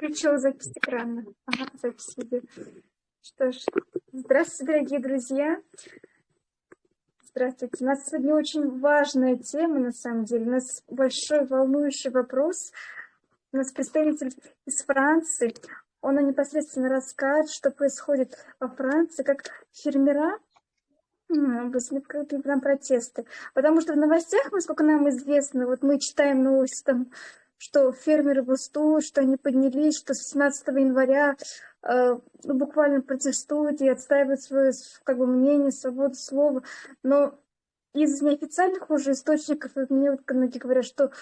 Включила запись экрана. Ага, запись видео. Что ж, здравствуйте, дорогие друзья. Здравствуйте. У нас сегодня очень важная тема, на самом деле. У нас большой волнующий вопрос. У нас представитель из Франции. Он нам непосредственно расскажет, что происходит во Франции, как фермера возникают там протесты. Потому что в новостях, насколько нам известно, вот мы читаем новости, там, что фермеры бастуют, что они поднялись, что с 17 января буквально протестуют и отстаивают свое мнение, свободу слова. Но из неофициальных уже источников мне вот многие говорят, что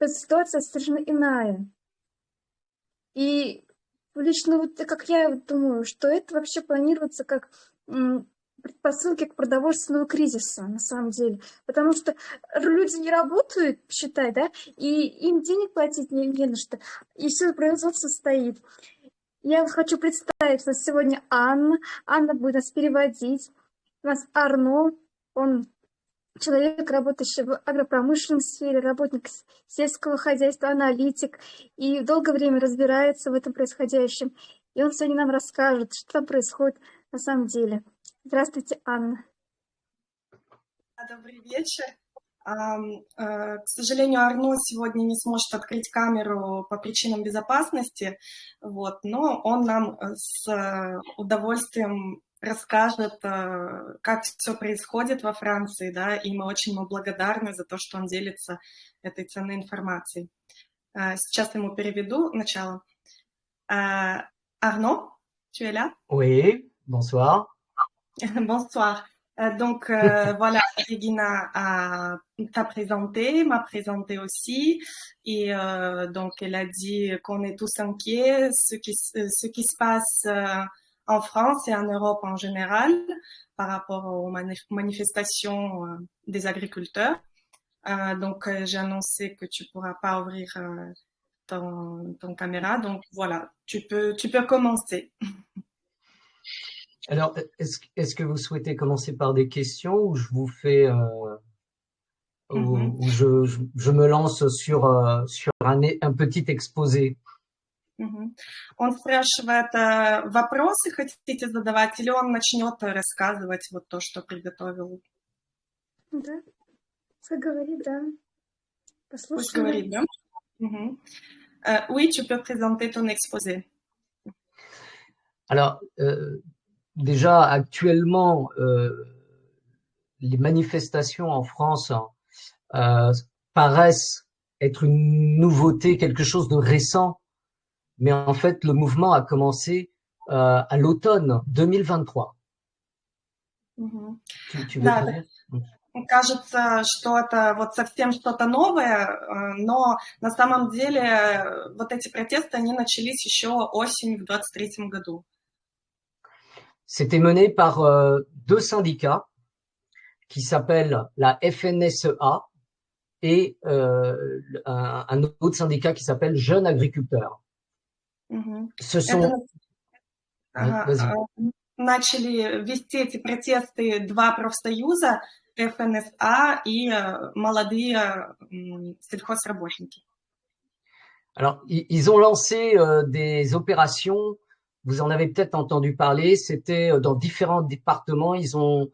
эта ситуация совершенно иная. И лично вот как я думаю, что это вообще планируется как предпосылки к продовольственному кризису, на самом деле. Потому что люди не работают, считай, да, и им денег платить не на что, и все производство стоит. Я хочу представить, что сегодня Анна. Анна будет нас переводить. У нас Арно, он человек, работающий в агропромышленной сфере, работник сельского хозяйства, аналитик, и долгое время разбирается в этом происходящем. И он сегодня нам расскажет, что там происходит на самом деле. Здравствуйте, Анна. Добрый вечер. К сожалению, Арно сегодня не сможет открыть камеру по причинам безопасности, вот, но он нам с удовольствием расскажет, как все происходит во Франции, да, и мы очень ему благодарны за то, что он делится этой ценной информацией. Сейчас ему переведу начало. Arnaud, tu es là? Oui, bonsoir. Bonsoir. Donc voilà, Regina t'a présenté, m'a présenté aussi, et donc elle a dit qu'on est tous inquiets, ce qui se passe en France et en Europe en général par rapport aux manifestations des agriculteurs. Donc j'ai annoncé que tu pourras pas ouvrir ton caméra, donc voilà, tu peux commencer. Alors, est-ce que vous souhaitez commencer par des questions ou je vous fais ou je me lance sur un petit exposé? Он спрашивает, вопросы хотите задавать, или он начнет рассказывать вот то, что приготовил? Да, пусть говорит, да. Послушаем. Пусть говорит, да? Oui, tu peux présenter ton exposé. Alors, déjà, actuellement, les manifestations en France paraissent être une nouveauté, quelque chose de récent, mais en fait, le mouvement a commencé à l'automne 2023. Tu veux Да, traduire? Кажется, что это вот совсем что-то новое, но на самом деле вот эти протесты, они начались еще осенью в 2023 году. C'était mené par deux syndicats qui s'appellent la FNSEA et un autre syndicat qui s'appelle Jeunes Agriculteurs. Ce sont... Vas-y. Начали вести эти протесты два профсоюза, ФНСА и молодые сельхозработники. Alors, ils ont lancé des opérations, vous en avez peut-être entendu parler, c'était dans différents départements, ils ont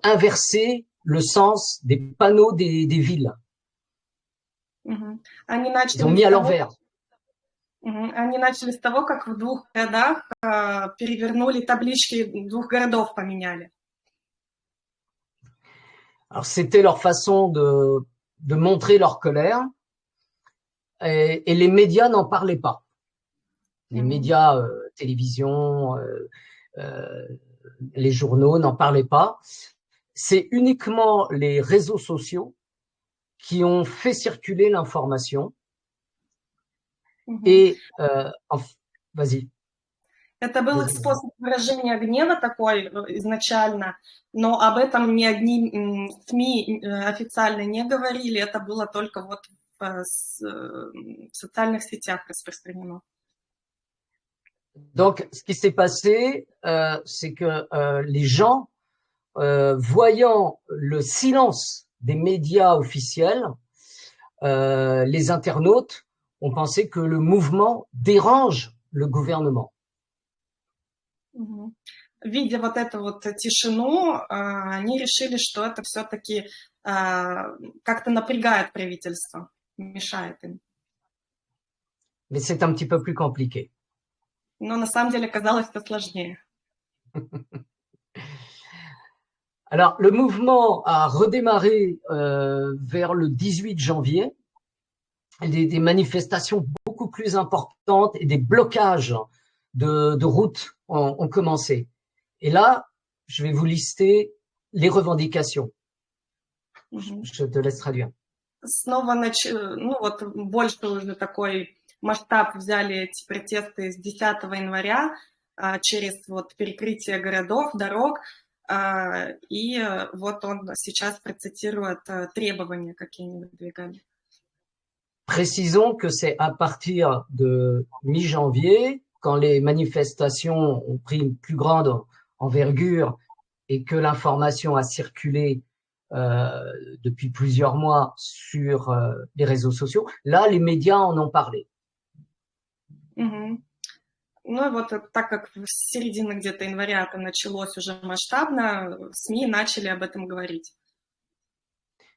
inversé le sens des panneaux des villes. Ils ont mis à l'envers. Они начали с того, как в двух городах перевернули таблички, двух городов поменяли. Alors, c'était leur façon de montrer leur colère et les médias n'en parlaient pas. Les médias, télévision, les journaux n'en parlaient pas. C'est uniquement les réseaux sociaux qui ont fait circuler l'information. Et vas-y. Это был их способ выражения гнева такой изначально, но об этом ни одни СМИ официально не говорили, это было только вот в социальных сетях распространено. Donc, ce qui s'est passé, c'est que les gens, voyant le silence des médias officiels, les internautes on pensait que le mouvement dérange le gouvernement. Видя вот эту вот тишину, они решили, что это все-таки как-то напрягает правительство, мешает им. Mais c'est un petit peu plus compliqué. Но на самом деле оказалось это сложнее. Alors, le mouvement a redémarré vers le 18 janvier. Des manifestations beaucoup plus importantes et des blocages de routes ont commencé. Et là, je vais vous lister les revendications. Je te laisse traduire. Снова вот больше уже такой масштаб взяли эти протесты с 10 января через вот перекрытие городов, дорог. И вот он сейчас процитирует требования, какие они выдвигали. Précisons que c'est à partir de mi-janvier, quand les manifestations ont pris une plus grande envergure et que l'information a circulé depuis plusieurs mois sur les réseaux sociaux. Là, les médias en ont parlé. Ну и вот так как в середине где-то января это началось уже масштабно, СМИ начали об этом говорить.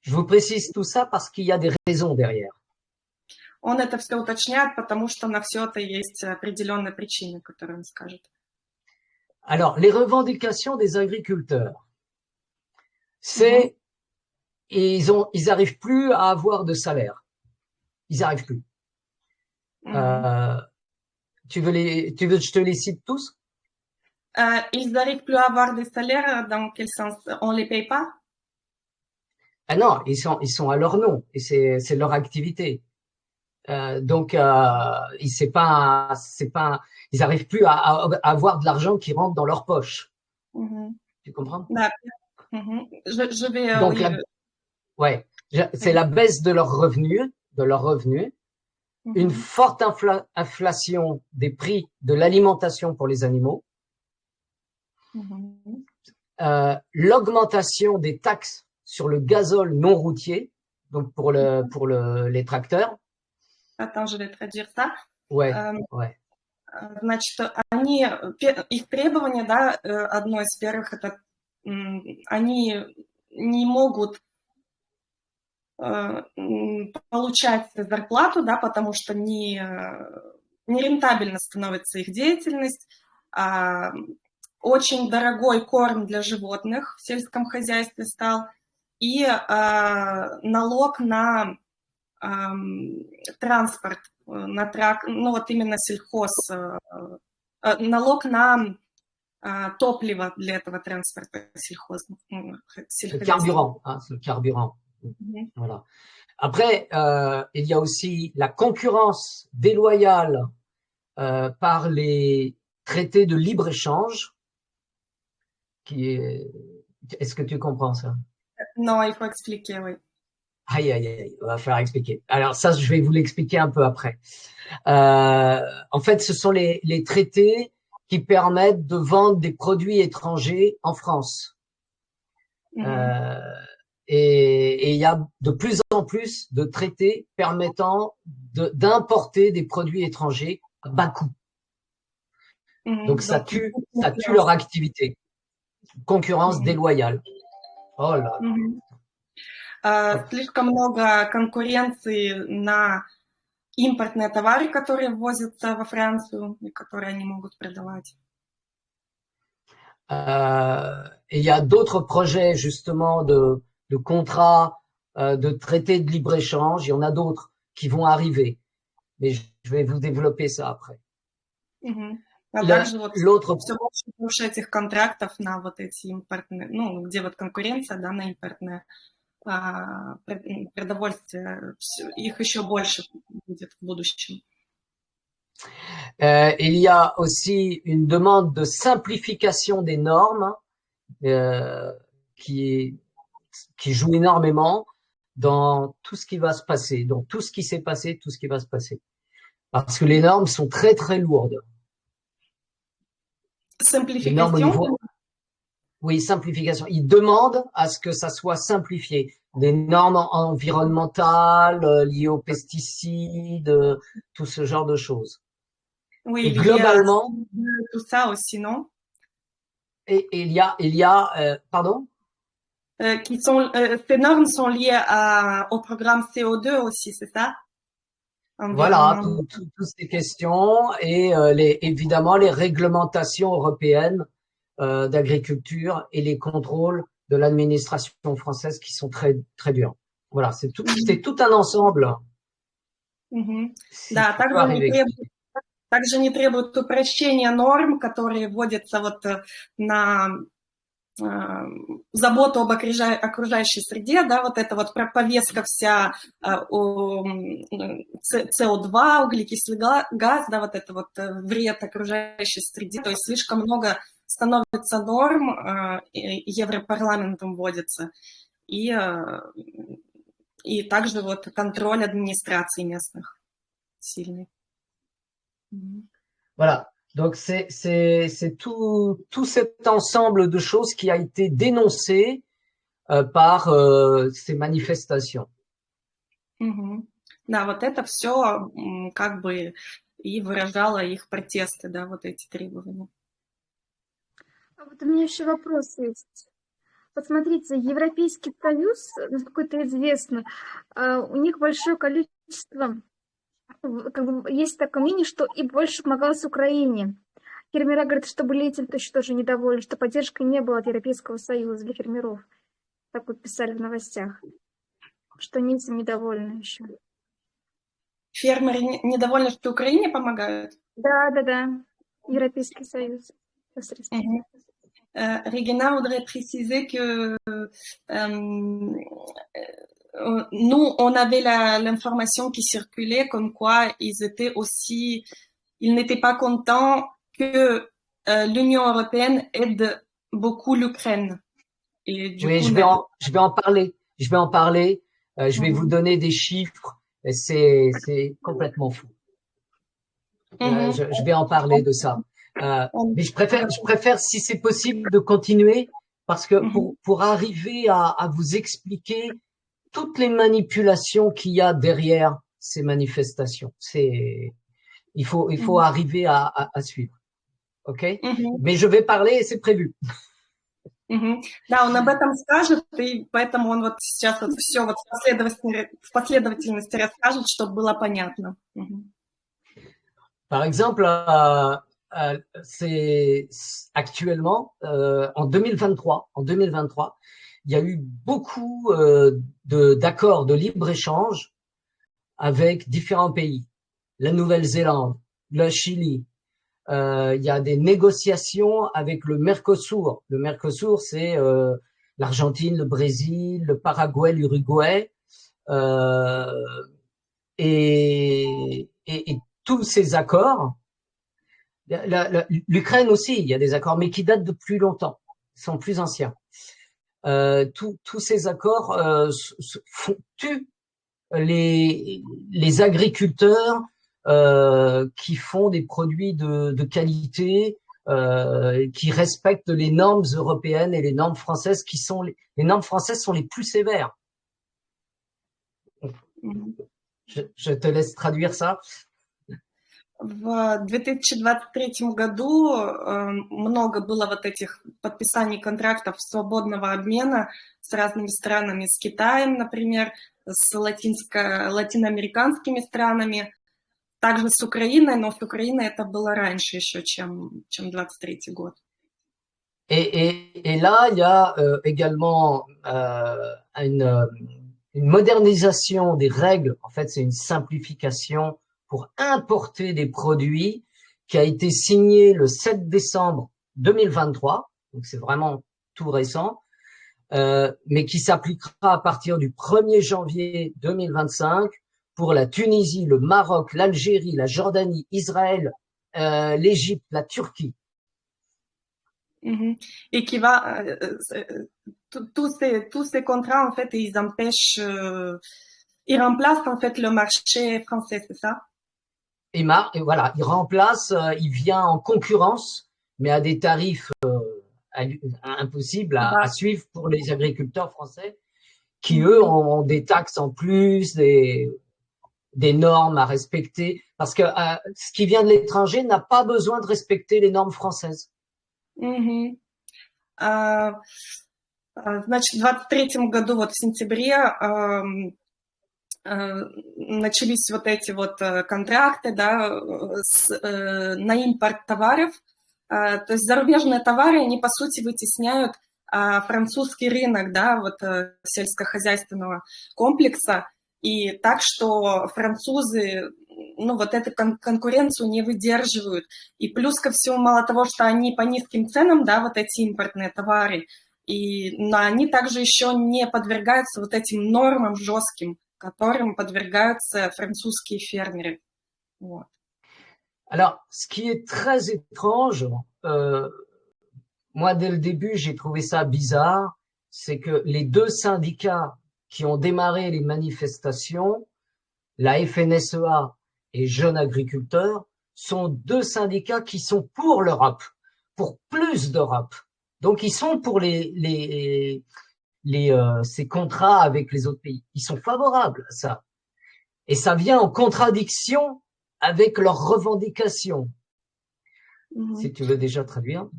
Je vous précise tout ça parce qu'il y a des raisons derrière. Он это все уточняет, потому что на все это есть определенные причины, которые он скажет. Alors, les revendications des agriculteurs, c'est ils arrivent plus à avoir de salaire. Ils arrivent plus. Tu veux que je te les cite tous? Ils n'arrivent plus à avoir des salaires, dans quel sens? On les paye pas? Ah non, ils sont à leur nom et c'est leur activité. Donc, ils arrivent plus à avoir de l'argent qui rentre dans leur poche. Tu comprends? Je vais. Donc, c'est la baisse de leurs revenus, une forte inflation des prix de l'alimentation pour les animaux, l'augmentation des taxes sur le gazole non routier, donc pour les tracteurs. Attends, je vais traduire ça. Ouais. Значит, их требования, да, одно из первых, это они не могут получать зарплату, да, потому что нерентабельно становится их деятельность. Очень дорогой корм для животных в сельском хозяйстве стал. И налог на транспорт, ну вот именно сельхоз, налог на топливо для этого транспорта сельхозного. Le carburant, c'est le carburant. Voilà. Après, il y a aussi la concurrence déloyale par les traités de libre-échange. Est-ce que tu comprends ça? Non, il faut expliquer, oui. Aïe, on va falloir expliquer. Alors ça, je vais vous l'expliquer un peu après. En fait, ce sont les traités qui permettent de vendre des produits étrangers en France. Et il y a de plus en plus de traités permettant d'importer des produits étrangers à bas coût. Donc ça tue leur activité. Concurrence déloyale. Oh là. Слишком много конкуренции на импортные товары, которые ввозятся во Францию и которые они могут продавать. Il y a d'autres projets justement de contrats, de traités de libre-échange. Il y en a d'autres qui vont arriver, mais je vais vous développer ça après. Также вот все больше этих контрактов на вот эти импортные, ну, где вот конкуренция, да, на импортное продовольствие, их еще больше будет в будущем. Il y a aussi une demande de simplification des normes qui joue énormément dans tout ce qui va se passer, dans tout ce qui s'est passé, tout ce qui va se passer. Parce que les normes sont très, très lourdes. Simplification? Oui, simplification. Ils demandent à ce que ça soit simplifié. des normes environnementales liées aux pesticides, tout ce genre de choses. Oui, Et lié à globalement, tout ça aussi, non? pardon? Ces normes sont liées au programme CO2 aussi, c'est ça? Voilà, Environnement. toutes ces questions et évidemment les réglementations européennes d'agriculture et les contrôles de l'administration française qui sont très très durs. Voilà, c'est tout un ensemble, Мгм. si Да, je peux arriver à expliquer. также не требует упрощения норм, которые вводятся вот на заботу об окружающей среде, да, вот эта вот повестка вся о СО2, углекислый газ, да, вот это вот вред окружающей среде, то есть слишком много становится норм, Европарламентом вводится, и также вот контроль администрации местных сильный. Voilà. Donc c'est tout cet ensemble de choses qui a été dénoncé par ces manifestations. Да, вот это все как бы и выражало их протесты, да, вот эти требования. А вот у меня еще вопрос есть. Вот смотрите, Европейский Союз, насколько это известно, у них большое количество, как бы есть такое мнение, что и больше помогалось Украине. Фермера говорят, что были этим тоже недовольны, что поддержки не было от Европейского Союза для фермеров. Так вот писали в новостях, что они этим недовольны еще. Фермеры недовольны, что Украине помогают? Да. Европейский Союз. Regina voudrait préciser que nous, on avait l'information qui circulait comme quoi ils n'étaient pas contents que l'Union européenne aide beaucoup l'Ukraine. Et du Oui, coup, je vais en parler. Je vais vous donner des chiffres. C'est complètement fou. Je vais en parler de ça. Mais je préfère, si c'est possible, de continuer parce que pour arriver à vous expliquer toutes les manipulations qu'il y a derrière ces manifestations, il faut arriver à suivre. OK? Mais je vais parler et c'est prévu. Да, он об этом скажет, и поэтому он вот сейчас вот все вот в последовательности расскажет, чтобы было понятно. Par exemple, c'est actuellement en 2023, il y a eu beaucoup d'accords de libre-échange avec différents pays, la Nouvelle-Zélande, le Chili. Il y a des négociations avec le Mercosur. Le Mercosur, c'est l'Argentine, le Brésil, le Paraguay, l'Uruguay, et tous ces accords. L'Ukraine aussi, il y a des accords, mais qui datent de plus longtemps, sont plus anciens. Tous ces accords tuent les agriculteurs qui font des produits de qualité, qui respectent les normes européennes et les normes françaises, les normes françaises sont les plus sévères. Je te laisse traduire ça. В 2023 году много было вот этих подписаний контрактов свободного обмена с разными странами, с Китаем, например, с латиноамериканскими странами, также с Украиной, но с Украиной это было раньше еще, чем 23 год. Et là, il y a également une modernisation des règles. En fait, c'est une simplification pour importer des produits qui a été signée le 7 décembre 2023. Donc, c'est vraiment tout récent, mais qui s'appliquera à partir du 1er janvier 2025 pour la Tunisie, le Maroc, l'Algérie, la Jordanie, Israël, l'Égypte, la Turquie. Et qui va tous ces contrats en fait ils empêchent ils remplacent en fait le marché français, c'est ça? Et voilà, il remplace, il vient en concurrence, mais à des tarifs impossibles à suivre pour les agriculteurs français. qui eux ont des taxes en plus, des normes à respecter, parce que ce qui vient de l'étranger n'a pas besoin de respecter les normes françaises. Мгм. А, Значит, в 23-м году, вот в сентябре, начались вот эти вот контракты, да, на импорт товаров. То есть зарубежные товары, они, по сути, вытесняют французский рынок, да, вот сельскохозяйственного комплекса. И так, что французы, ну, вот эту конкуренцию не выдерживают. И плюс ко всему, мало того, что они по низким ценам, да, вот эти импортные товары, но они также еще не подвергаются вот этим нормам жестким, которым подвергаются французские фермеры. Вот. Alors, ce qui est très étrange, moi dès le début j'ai trouvé ça bizarre, c'est que les deux syndicats qui ont démarré les manifestations, la FNSEA et Jeunes Agriculteurs, sont deux syndicats qui sont pour l'Europe, pour plus d'Europe. Donc ils sont pour ces contrats avec les autres pays. Ils sont favorables à ça. Et ça vient en contradiction avec leurs revendications. Si tu veux déjà traduire.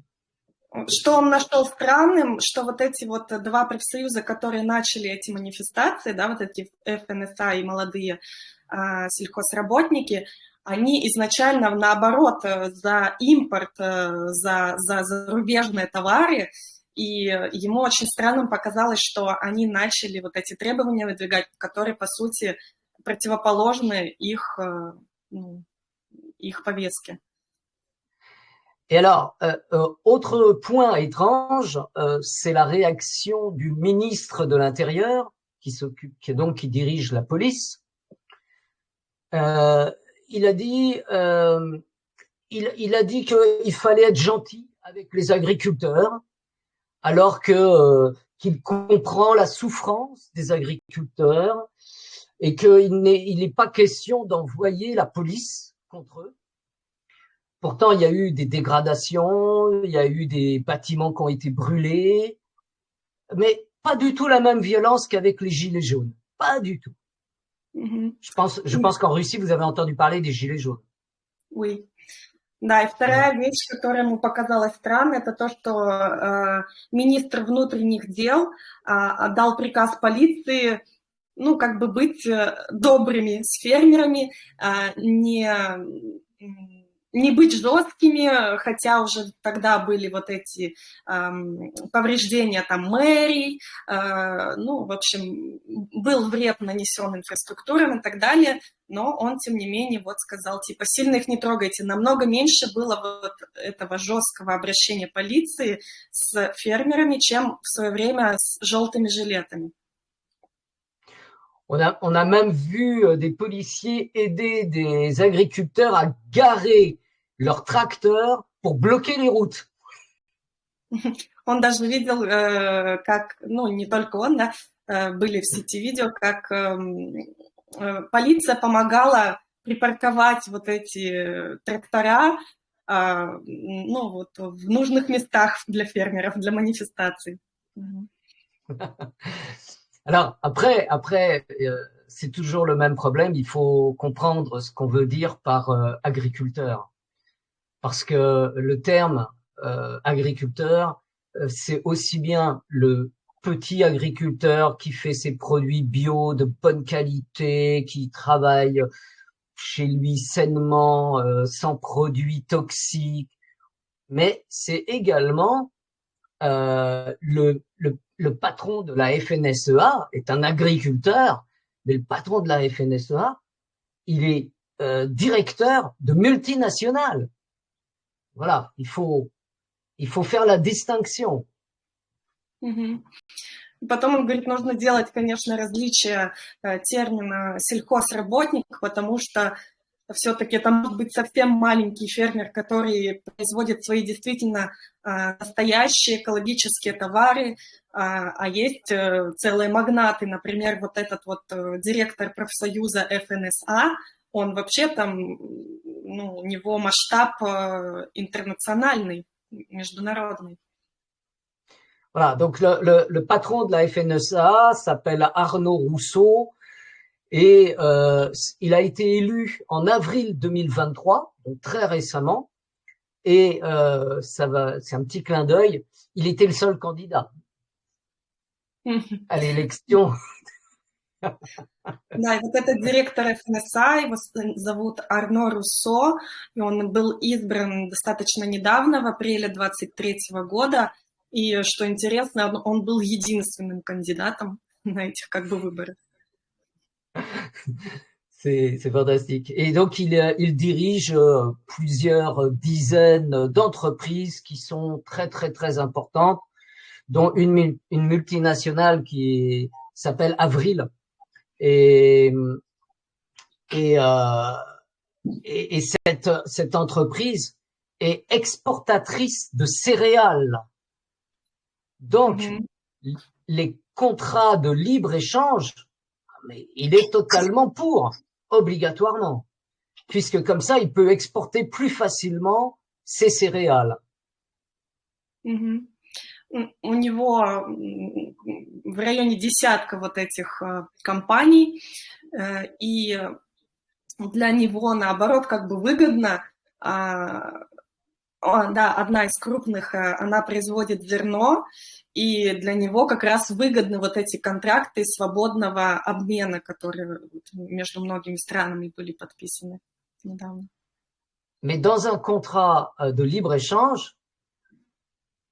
Что он нашел странным, что вот эти вот два профсоюза, которые начали эти манифестации, да, вот эти ФНСА и молодые сельхозработники, они изначально, наоборот, за импорт, за зарубежные товары, и ему очень странным показалось, что они начали вот эти требования выдвигать, которые, по сути, противоположны их повестке. Et alors, autre point étrange, c'est la réaction du ministre de l'Intérieur, qui dirige la police. Il a dit qu'il fallait être gentil avec les agriculteurs, alors qu'il comprend la souffrance des agriculteurs et qu'il n'est pas question d'envoyer la police contre eux. Pourtant, il y a eu des dégradations, il y a eu des bâtiments qui ont été brûlés, mais pas du tout la même violence qu'avec les gilets jaunes. Pas du tout. Mm-hmm. Je pense qu'en Russie, vous avez entendu parler des gilets jaunes. Oui. Да, и вторая вещь, которая ему показалась странной, это то, что министр внутренних дел дал приказ полиции, ну, как бы быть добрыми с фермерами, не быть жесткими, хотя уже тогда были вот эти повреждения там мэрий, ну, в общем, был вред нанесен инфраструктурам и так далее, но он, тем не менее, вот сказал, типа, сильно их не трогайте. Намного меньше было вот этого жесткого обращения полиции с фермерами, чем в свое время с желтыми жилетами. On a même vu des policiers aider des agriculteurs à garer leurs tracteurs pour bloquer les routes. Он даже видел, как, ну, не только он, да, были в сети видео, как полиция помогала припарковать вот эти трактора, ну, вот в нужных местах для фермеров, для манифестаций. Alors après, c'est toujours le même problème. Il faut comprendre ce qu'on veut dire par agriculteur, parce que le terme agriculteur, c'est aussi bien le petit agriculteur qui fait ses produits bio de bonne qualité, qui travaille chez lui sainement, sans produits toxiques, mais c'est également le patron de la FNSEA est un agriculteur, mais le patron de la FNSEA, il est directeur de multinationales. Voilà, il faut faire la distinction. Mm-hmm. Потом он говорит, нужно делать, конечно, различие термина сельхозработник, потому что все-таки это может быть совсем маленький фермер, который производит свои действительно настоящие экологические товары, а есть целые магнаты, например, вот этот вот директор профсоюза ФНСА, он вообще там, ну, у него масштаб интернациональный, международный. Voilà, donc le patron de la FNSEA s'appelle Arnaud Rousseau et il a été élu en avril 2023, donc très récemment, et c'est un petit clin d'œil, il était le seul candidat à l'élection. Да, и вот этот директор ФНСА, его зовут Арно Руссо, и он был избран достаточно недавно, в апреле 23 года. И что интересно, он был единственным кандидатом на этих как бы выборах. C'est fantastique. Et donc, il dirige plusieurs dizaines d'entreprises qui sont très, très, très importantes, dont une multinationale qui s'appelle Avril. Et, et, euh, et cette entreprise est exportatrice de céréales. Donc, les contrats de libre-échange, mais il est totalement pour, obligatoirement, puisque comme ça, il peut exporter plus facilement ses céréales. У него в районе десятка вот этих компаний, и для него, наоборот, как бы выгодно, да, одна из крупных, она производит зерно, и для него как раз выгодны вот эти контракты свободного обмена, которые между многими странами были подписаны недавно. Mais dans un contrat de libre-échange,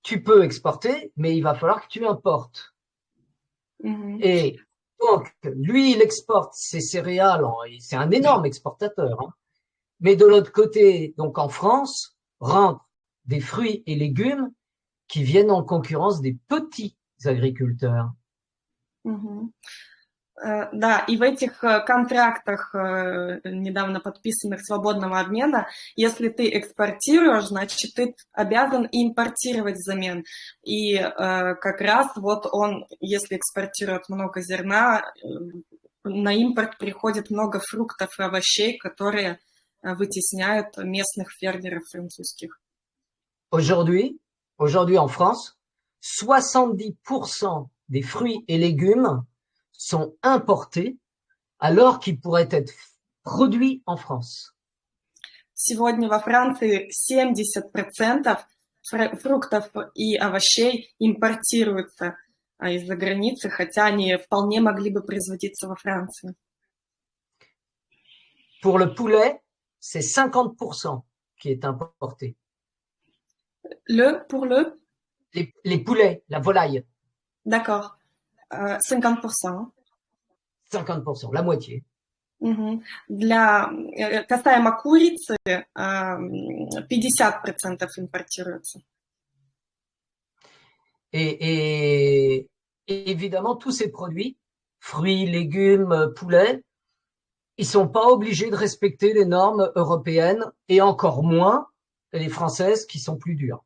tu peux exporter, mais il va falloir que tu importes. Et donc, lui, il exporte ses céréales, c'est un énorme exportateur. Hein. Mais de l'autre côté, donc en France, rentrent des fruits et légumes qui viennent en concurrence des petits agriculteurs. Да, и в этих контрактах, недавно подписанных свободного обмена, если ты экспортируешь, значит, ты обязан импортировать взамен. И как раз вот он, если экспортирует много зерна, на импорт приходит много фруктов и овощей, которые вытесняют местных фермеров французских. Aujourd'hui en France, 70% des fruits et légumes sont importés alors qu'ils pourraient être produits en France. Сегодня во Франции 70% фруктов и овощей импортируются из-за границы, хотя они вполне могли бы производиться во Франции. Pour le poulet, c'est 50% qui est importé. Pour le? Les poulets, la volaille. D'accord. 50%. 50%, la moitié. Касаемо курицы, 50% импортируется. Et évidemment, tous ces produits, fruits, légumes, poulets, ils sont pas obligés de respecter les normes européennes et encore moins les françaises qui sont plus dures.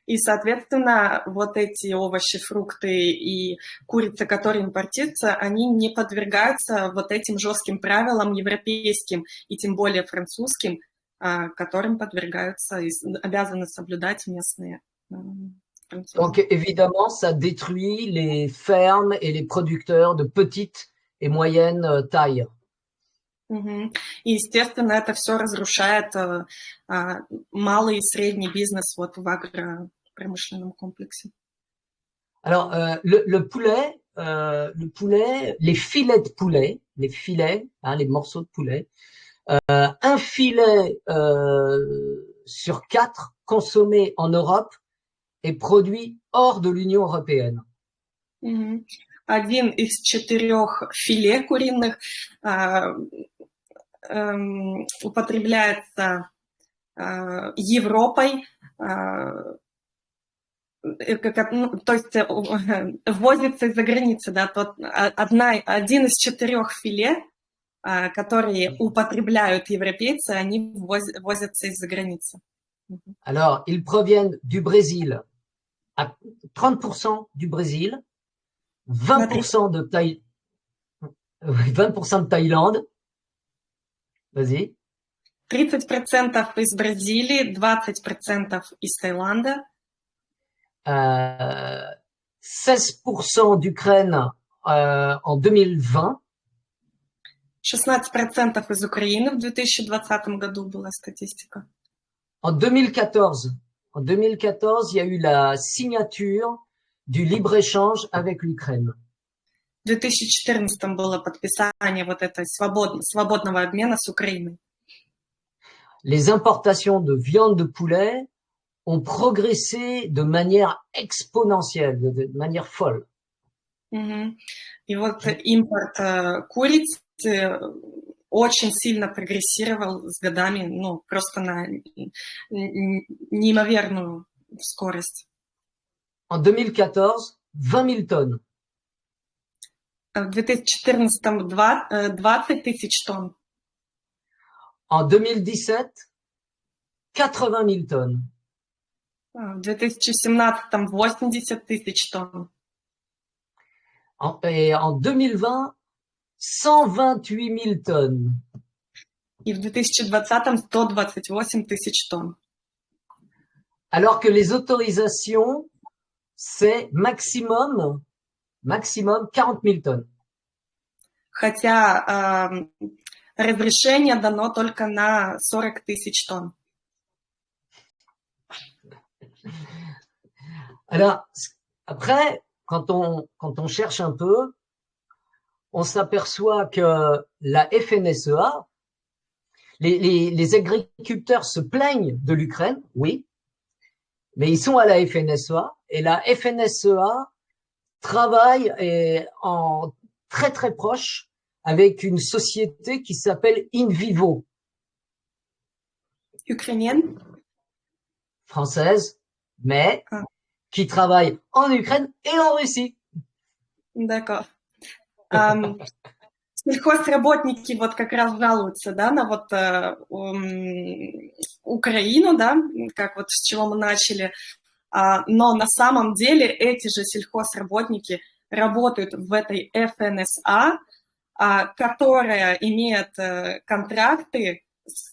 И, соответственно, вот эти овощи, фрукты и курица, которые импортируются, они не подвергаются вот этим жестким правилам европейским и тем более французским, которым подвергаются и обязаны соблюдать местные французы. Donc, évidemment, ça détruit les fermes et les producteurs de petite et moyenne taille. И, естественно, это все разрушает малый и средний бизнес вот в агропромышленном комплексе. Alors, le poulet, les filets de poulet, les filets, les morceaux de poulet, un filet sur 4 consommé en Europe est produit hors de l'Union européenne. Один из 4 филе куриных употребляется Европой, то есть ввозится из-за границы, да, один из 4 филе, которые употребляют европейцы, они возятся из-за границы. Alors, ils proviennent du Brésil, à 30% du Brésil, 20% de 20% de Thaïlande. Vas-y. 30% из Бразилии, 20% из Таиланда. 16% d'Ukraine en 2020. 16% из Украины в 2020 году была статистика. En 2014, il y a eu la signature du libre-échange avec l'Ukraine. В 2014 было подписание вот этой свободного обмена с Украиной. Les importations de viande de poulet ont progressé de manière exponentielle, de manière folle. Угу. И вот импорт куриц очень сильно прогрессировал с годами, ну, просто на неимоверную скорость. En 2014, 20 000 tonnes. В 2014 20 тысяч тонн. En 2017, 80 000 tonnes. В 2017 80 тысяч тонн. Et en 2020, 128 000 tonnes. И в 2020 128 тысяч тонн. Alors que les autorisations, c'est maximum 40 000 tonnes. Хотя разрешение дано только на 40 тысяч тонн. Alors, après, quand on cherche un peu, on s'aperçoit que la FNSEA, les agriculteurs se plaignent de l'Ukraine, oui, mais ils sont à la FNSEA et la FNSEA travaille en très très proche avec une société qui s'appelle InVivo. Ukrainienne? Française, mais qui travaille en Ukraine et en Russie. D'accord. Сельхозработники вот как раз жалуются, да, на вот Украину, да, как вот с чего мы начали, но на самом деле эти же сельхозработники работают в этой ФНСА, которая имеет контракты с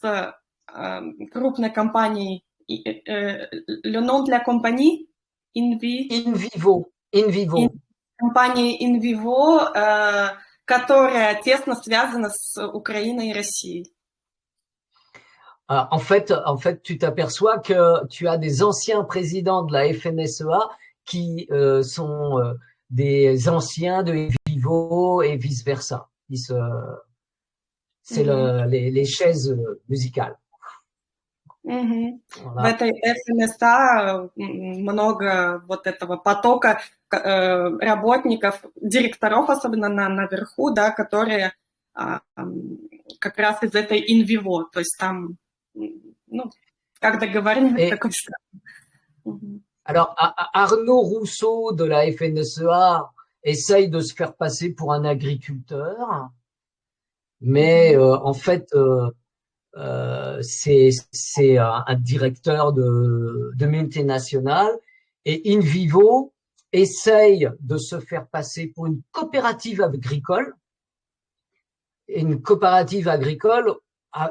крупной компанией Le nom de la compagnie? InVivo. Компания InVivo, которая тесно связана с Украиной и Россией. En fait, tu t'aperçois que tu as des anciens présidents de la FNSEA qui sont des anciens de InVivo et vice-versa. C'est les chaises musicales. Voilà. В этой ФНСА много вот этого потока работников, директоров, особенно наверху, да, которые как раз из этой InVivo, то есть там, ну, как договоренность такой странный. Alors, Arnaud Rousseau de la FNSEA essaye de se faire passer pour un agriculteur, mais en fait, c'est un directeur de multinationale et InVivo essaye de se faire passer pour une coopérative agricole. Et une coopérative agricole,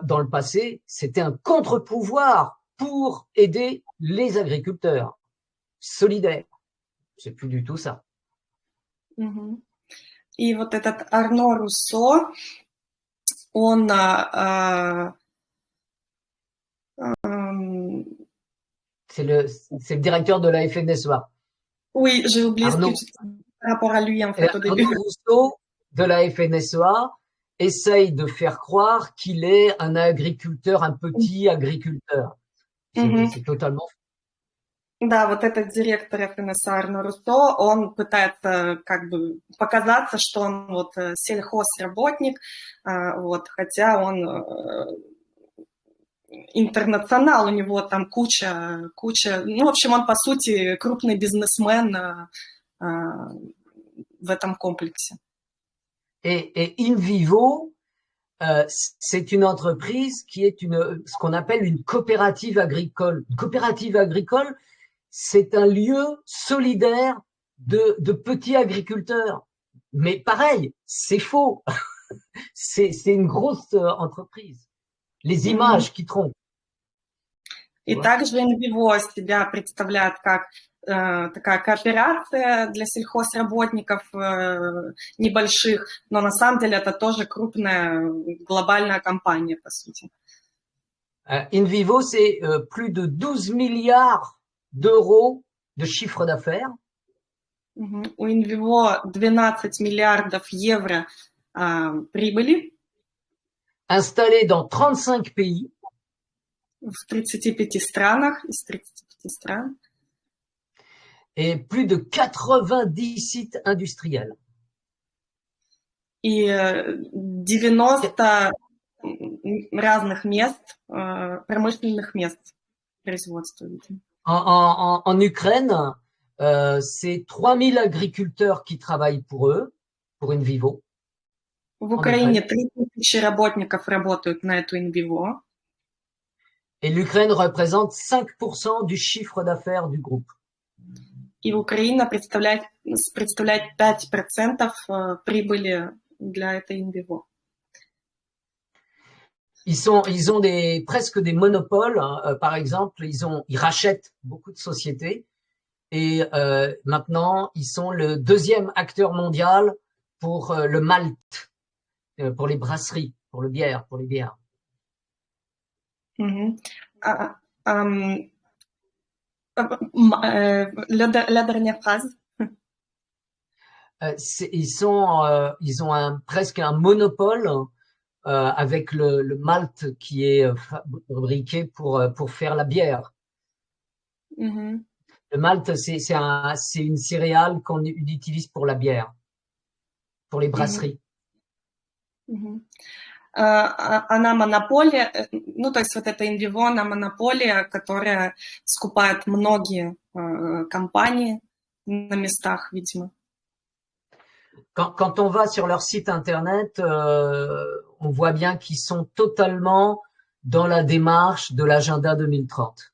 dans le passé, c'était un contre-pouvoir pour aider les agriculteurs solidaires. C'est plus du tout ça. И вот этот Арно Руссо, он c'est le directeur de la FNSEA. Oui, j'ai oublié par rapport à lui, en fait, au début. Arnaud Rousseau de la FNSEA essaye de faire croire qu'il est un agriculteur, un petit agriculteur. C'est totalement faux. Да, вот этот директор ФНСА Арно Руссо, он пытается как бы показаться, что он вот сельхозработник, вот, хотя он интернационал, у него там куча, ну, в общем, он, по сути, крупный бизнесмен в этом комплексе. Et InVivo, c'est une entreprise qui est ce qu'on appelle une coopérative agricole. Une coopérative agricole, c'est un lieu solidaire de petits agriculteurs. Mais pareil, c'est faux. C'est une grosse entreprise. Les images qui trompent. И также InVivo себя представляет как такая кооперация для сельхозработников небольших, но на самом деле это тоже крупная глобальная компания, по сути. InVivo, c'est plus de 12 milliards d'euros de chiffre d'affaires. У InVivo 12 миллиардов евро прибыли. Installé dans 35 pays. В 35 странах, из 35 стран. Et plus de 90 sites industriels. И 90 разных мест, промышленных мест производства. En Ukraine, c'est 3000 agriculteurs qui travaillent pour eux, pour InVivo. В Украине 3000 работников работают на эту InVivo. Et l'Ukraine représente 5% du chiffre d'affaires du groupe. И Украина представляет 5% прибыли для этой InVivo. Ils ont presque des monopoles. Par exemple, ils rachètent beaucoup de sociétés. Et maintenant, ils sont le deuxième acteur mondial pour le malt, pour les brasseries, pour les bières. La dernière phrase. Ils ont presque un monopole avec le malt qui est fabriqué pour faire la bière. Le malt, c'est une céréale qu'on utilise pour la bière, pour les brasseries. Она монополия, ну, то есть вот эта InVivo, она монополия, которая скупает многие компании на местах, видимо. Quand on va sur leur site internet, on voit bien qu'ils sont totalement dans la démarche de l'agenda 2030.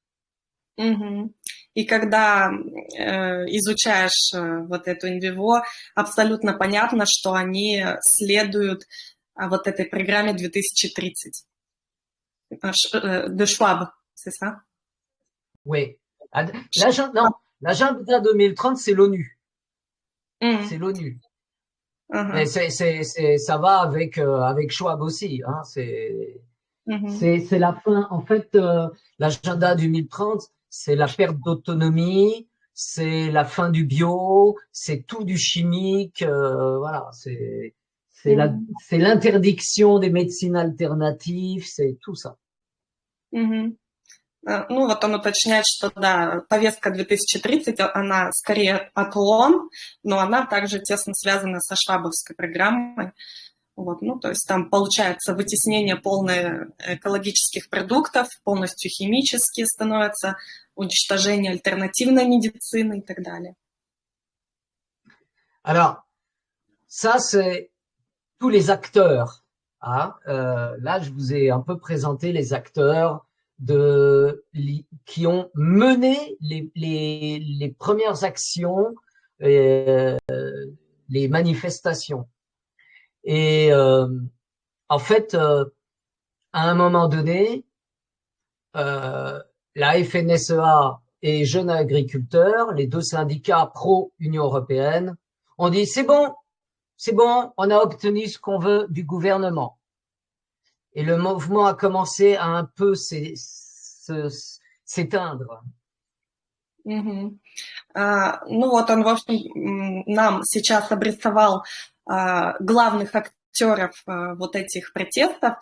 И когда изучаешь вот эту InVivo, абсолютно понятно, что они следуют вот этой программе 2030. De Schwab, c'est ça? Oui. L'agenda 2030, c'est l'ONU. C'est l'ONU. Mais ça va avec Schwab aussi. Hein. C'est la fin. En fait, l'agenda 2030, c'est la perte d'autonomie, c'est la fin du bio, c'est tout du chimique. Voilà, c'est l'interdiction des médecines alternatives, c'est tout ça. Ну, вот он уточняет, что да, повестка 2030, она скорее от ООН, но она также тесно связана со швабовской программой. Вот, ну, то есть там получается вытеснение полное экологических продуктов, полностью химические становятся, уничтожение альтернативной медицины и так далее. Alors, ça, c'est tous les acteurs. Hein. Là, je vous ai un peu présenté les acteurs qui ont mené les premières actions, les manifestations. Et en fait, à un moment donné, la FNSEA et Jeunes Agriculteurs, les deux syndicats pro-Union européenne, ont dit c'est bon, on a obtenu ce qu'on veut du gouvernement. Et le mouvement a commencé à un peu s'éteindre. Ну вот он, в общем, нам сейчас обрисовал главных актеров вот этих протестов.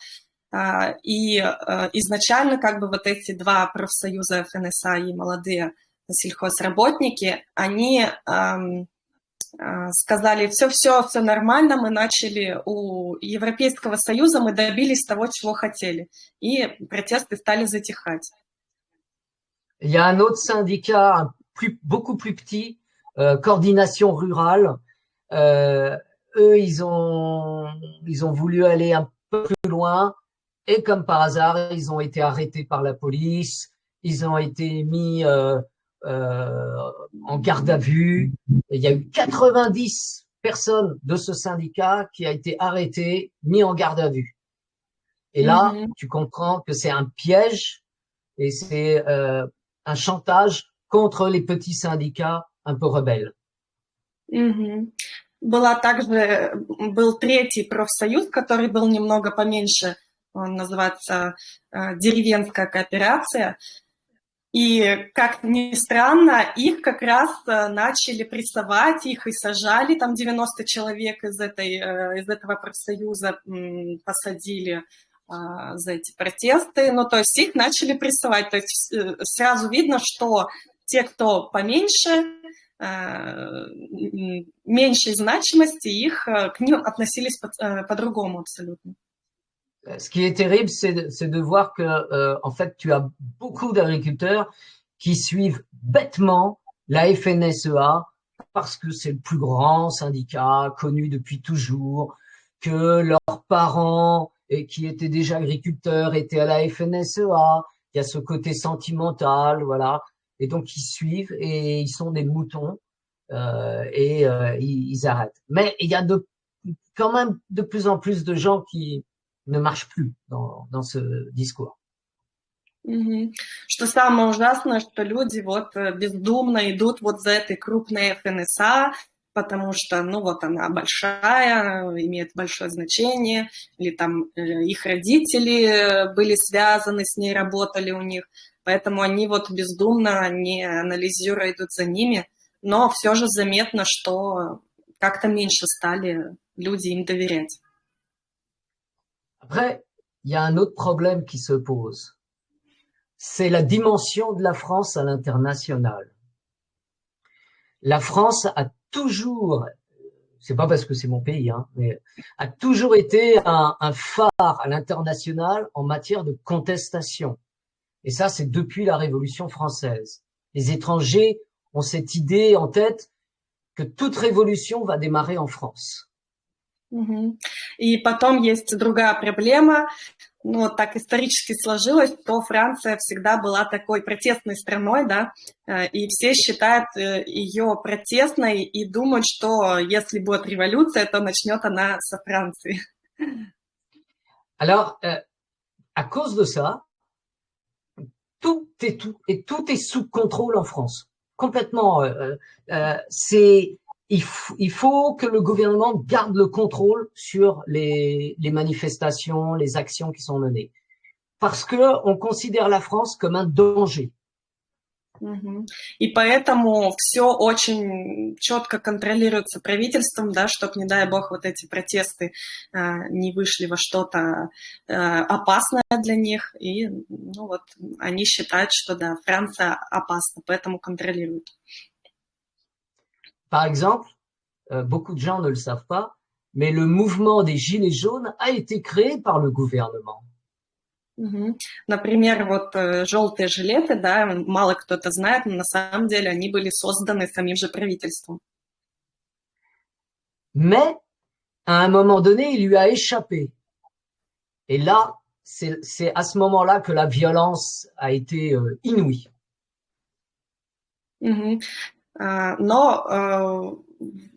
И изначально как бы вот эти два профсоюза ФНСА и молодые сельхозработники, они сказали, все нормально, мы начали у Европейского Союза, мы добились того, чего хотели. И протесты стали затихать. Il y a un autre syndicat beaucoup plus petit, Coordination Rurale. Eux, ils ont voulu aller un peu plus loin et comme par hasard, ils ont été arrêtés par la police, ils ont été mis en garde à vue. Et il y a eu 90 personnes de ce syndicat qui a été arrêtées, mis en garde à vue. Et là, tu comprends que c'est un piège et c'est un chantage contre les petits syndicats un peu rebelles. Мгм. Был третий профсоюз, который был немного поменьше, он называется деревенская кооперация. И, как ни странно, их как раз начали прессовать, их и сажали, там 90 человек из этого профсоюза посадили за эти протесты, ну, то есть их начали прессовать, то есть сразу видно, что те, кто поменьше, меньшей значимости, к ним относились по-другому абсолютно. Ce qui est terrible, c'est de voir que, en fait, tu as beaucoup d'agriculteurs qui suivent bêtement la FNSEA parce que c'est le plus grand syndicat connu depuis toujours, que leurs parents et qui étaient déjà agriculteurs étaient à la FNSEA. Il y a ce côté sentimental, voilà. Et donc ils suivent et ils sont des moutons ils arrêtent. Mais il y a quand même de plus en plus de gens qui ne marche plus dans ce discours. Что самое ужасное, что люди вот бездумно идут вот за этой крупной ФНСА, потому что, ну вот она большая, имеет большое значение, или там их родители были связаны с ней, работали у них, поэтому они вот бездумно, не анализируя, идут за ними, но все же заметно, что как-то меньше стали люди им доверять. Après, il y a un autre problème qui se pose. C'est la dimension de la France à l'international. La France a toujours, c'est pas parce que c'est mon pays, hein, mais a toujours été un phare à l'international en matière de contestation. Et ça, c'est depuis la Révolution française. Les étrangers ont cette idée en tête que toute révolution va démarrer en France. И потом есть другая проблема. Ну, так исторически сложилось, что Франция всегда была такой протестной страной, да, и все считают ее протестной и думают, что если будет революция, то начнет она со Франции. Alors, à cause de ça, tout est sous contrôle en France. Complètement. Il faut que le gouvernement garde le contrôle sur les manifestations, les actions qui sont menées. Parce que on considère la France comme un danger. И поэтому все очень четко контролируется правительством, да, чтобы, не дай бог, вот эти протесты не вышли во что-то опасное для них. И ну, вот, они считают, что да, Франция опасна, поэтому контролируют. Par exemple, beaucoup de gens ne le savent pas, mais le mouvement des Gilets jaunes a été créé par le gouvernement. Например, вот желтые жилеты, да, мало кто это знает, но на самом деле они были созданы самим же правительством. Mais, à un moment donné, il lui a échappé. Et là, c'est à ce moment-là que la violence a été inouïe. Но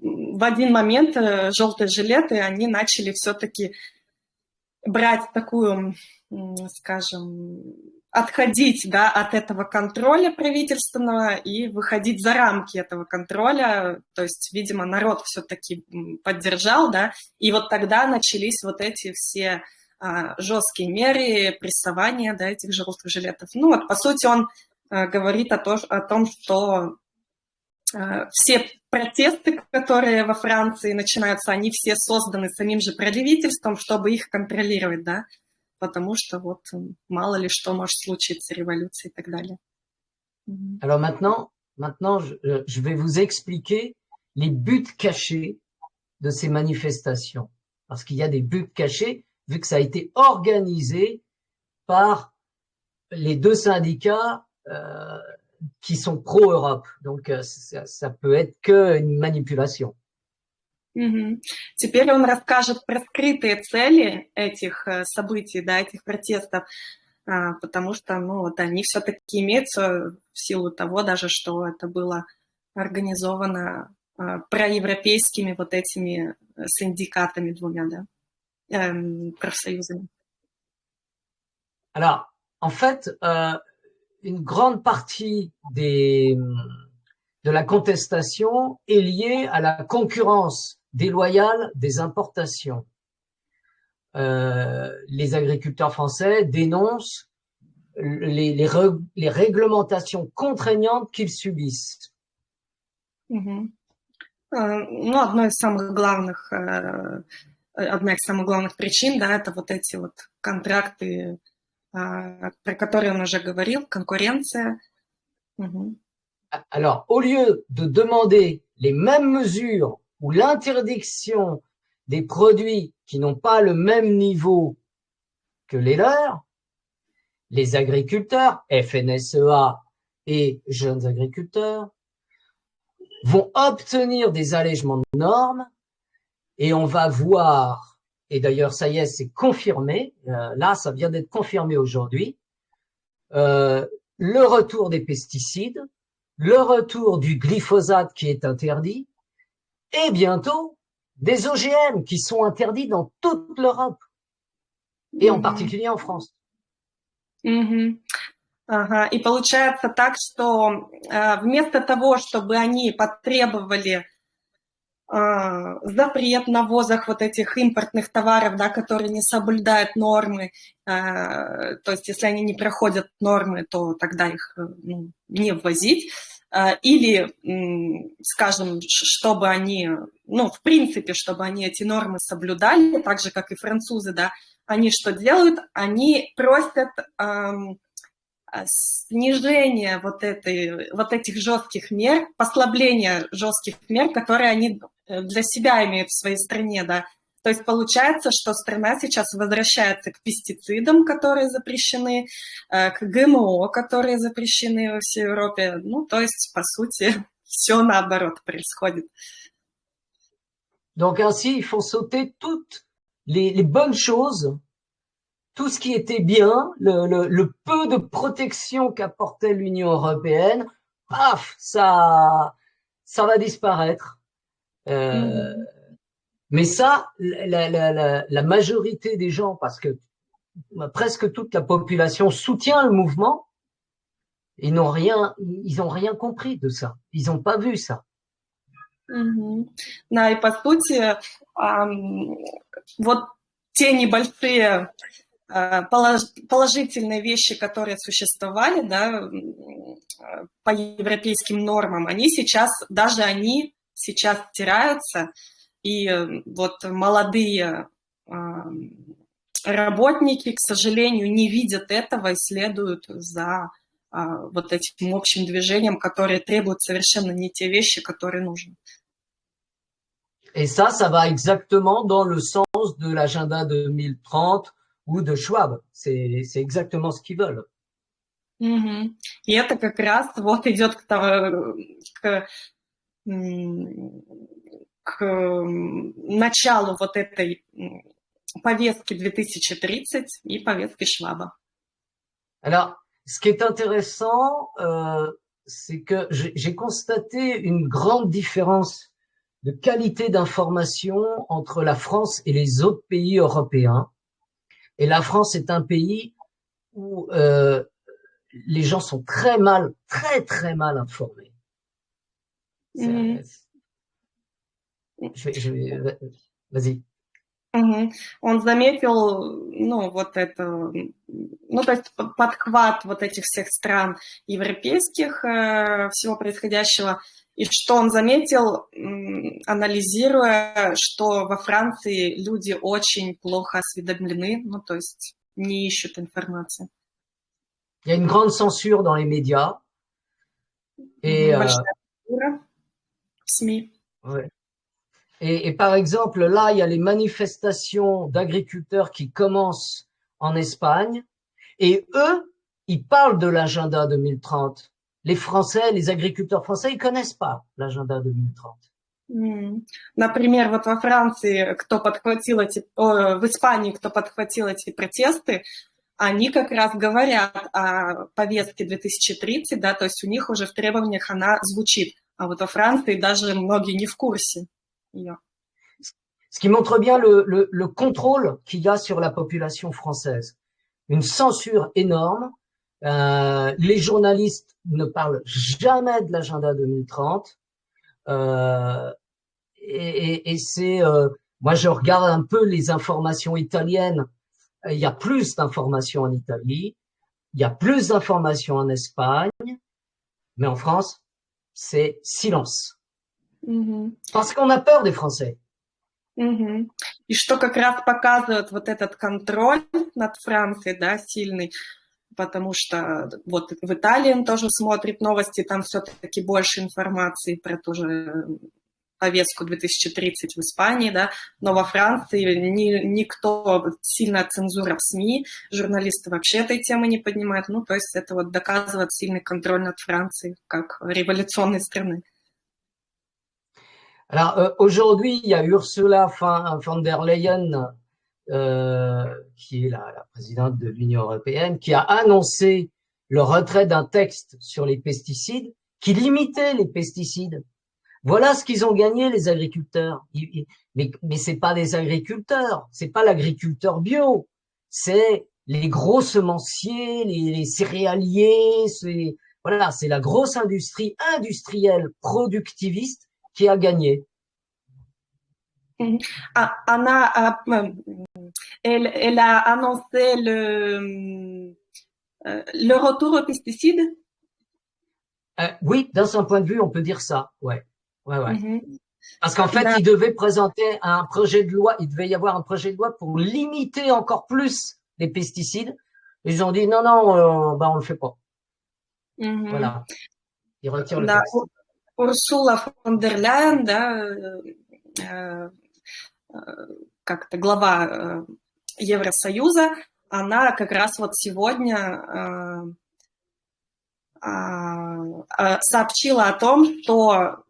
в один момент желтые жилеты, они начали все-таки брать такую, скажем, отходить, да, от этого контроля правительственного и выходить за рамки этого контроля. То есть, видимо, народ все-таки поддержал, да, и вот тогда начались вот эти все жесткие меры прессования, да, этих желтых жилетов. Ну вот, по сути, он говорит о том, что все протесты, которые во Франции начинаются, они все созданы самим же правительством, чтобы их контролировать, да, потому что вот мало ли что может случиться, революция и так далее. Alors maintenant, je vais vous expliquer les buts cachés de ces manifestations. Parce qu'il y a des buts cachés, vu que ça a été organisé par les deux syndicats qui sont pro-Europe. Donc, ça peut être qu'une manipulation. Теперь он расскажет про скрытые цели этих событий, да, этих протестов, потому что, ну, вот они все-таки имеются в силу того даже, что это было организовано проевропейскими вот этими синдикатами двумя, да, профсоюзами. Alors, en fait, une grande partie de la contestation est liée à la concurrence déloyale des importations. Les agriculteurs français dénoncent les réglementations contraignantes qu'ils subissent. Мгм. Ну, одна из самых главных причин, да, это вот эти вот контракты, про которые on уже говорил, конкуренция. Alors, au lieu de demander les mêmes mesures ou l'interdiction des produits qui n'ont pas le même niveau que les leurs, les agriculteurs, FNSEA et jeunes agriculteurs, vont obtenir des allègements de normes et on va voir, et d'ailleurs ça y est, c'est confirmé, là ça vient d'être confirmé aujourd'hui, le retour des pesticides, le retour du glyphosate qui est interdit et bientôt des OGM qui sont interdits dans toute l'Europe et en particulier en France. Ага. И получается так, что вместо того, чтобы они потребовали запрет на ввозах вот этих импортных товаров, да, которые не соблюдают нормы, то есть если они не проходят нормы, то тогда их не ввозить, или, скажем, чтобы они, ну, в принципе, чтобы они эти нормы соблюдали, так же, как и французы, да, они что делают? Они просят снижение вот этих жестких мер, послабление жестких мер, которые они для себя имеют в своей стране, да. То есть получается, что страна сейчас возвращается к пестицидам, которые запрещены, к ГМО, которые запрещены во всей Европе. Ну, то есть, по сути, все наоборот происходит. Donc ainsi, ils font sauter toutes les bonnes choses, tout ce qui était bien, le peu de protection qu'apportait l'Union européenne, paf, ça va disparaître. Mais ça, la majorité des gens, parce que presque toute la population soutient le mouvement, ils n'ont rien compris de ça. Ils n'ont pas vu ça. Да, и по сути, вот те небольшие положительные вещи, которые существовали, да, по европейским нормам, они сейчас стираются, и вот молодые работники, к сожалению, не видят этого и следуют за вот этим общим движением, которое требует совершенно не те вещи, которые нужны. Et ça va exactement dans le sens de l'agenda 2030 ou de Schwab. C'est exactement ce qu'ils veulent. И это как раз вот идет к началу вот этой повестки 2030 и повестки Шваба. Alors, ce qui est intéressant, c'est que j'ai constaté une grande différence de qualité d'information entre la France et les autres pays européens. Et la France est un pays où les gens sont très mal informés. Vas-y. Он заметил, то есть подхват вот этих всех стран европейских, всего происходящего, и что он заметил, анализируя, что во Франции люди очень плохо осведомлены, то есть не ищут информации. Il y a une grande censure dans les médias. Et, большая цензура в СМИ. Ouais. Et par exemple, là, il y a les manifestations d'agriculteurs qui commencent en Espagne. Et eux, ils parlent de l'agenda 2030. Les Français, les agriculteurs français, ils connaissent pas l'agenda 2030. Например, вот во Франции, в Испании, кто подхватил эти протесты, они как раз говорят о повестке 2030, да, то есть у них уже в требованиях она звучит. А вот во Франции даже многие не в курсе ее. Ce qui montre bien le contrôle qu'il y a sur la population française. Une censure énorme, Les journalistes ne parlent jamais de l'agenda 2030. Et c'est, moi, je regarde un peu les informations italiennes. Il y a plus d'informations en Italie, il y a plus d'informations en Espagne, mais en France, c'est silence. Мгм. Parce qu'on a peur des Français. Мгм. И что как раз показывает вот этот контроль над Францией, да, сильный, потому что вот в Италии он тоже смотрит новости, там все-таки больше информации про ту же повестку 2030 в Испании, да, но во Франции никто, сильная цензура в СМИ, журналисты вообще этой темы не поднимают, ну, то есть это вот доказывает сильный контроль над Францией как революционной страны. Alors aujourd'hui, il y a Ursula von der Leyen, qui est la présidente de l'Union européenne, qui a annoncé le retrait d'un texte sur les pesticides qui limitait les pesticides. Voilà ce qu'ils ont gagné, les agriculteurs. Mais c'est pas des agriculteurs, c'est pas l'agriculteur bio, c'est les gros semenciers, les céréaliers, voilà, c'est la grosse industrie industrielle productiviste qui a gagné. Elle a annoncé le retour aux pesticides. Oui, dans un point de vue, on peut dire ça. Ouais. Parce qu'en fait, Да. il devait présenter un projet de loi, il devait y avoir un projet de loi pour limiter encore plus les pesticides. Ils ont dit non, on le fait pas. Voilà. Ils retirent le Да, texte. Урсула фон дер Ляйен, да, как-то глава Евросоюза, она как раз вот сегодня сообщила о том, что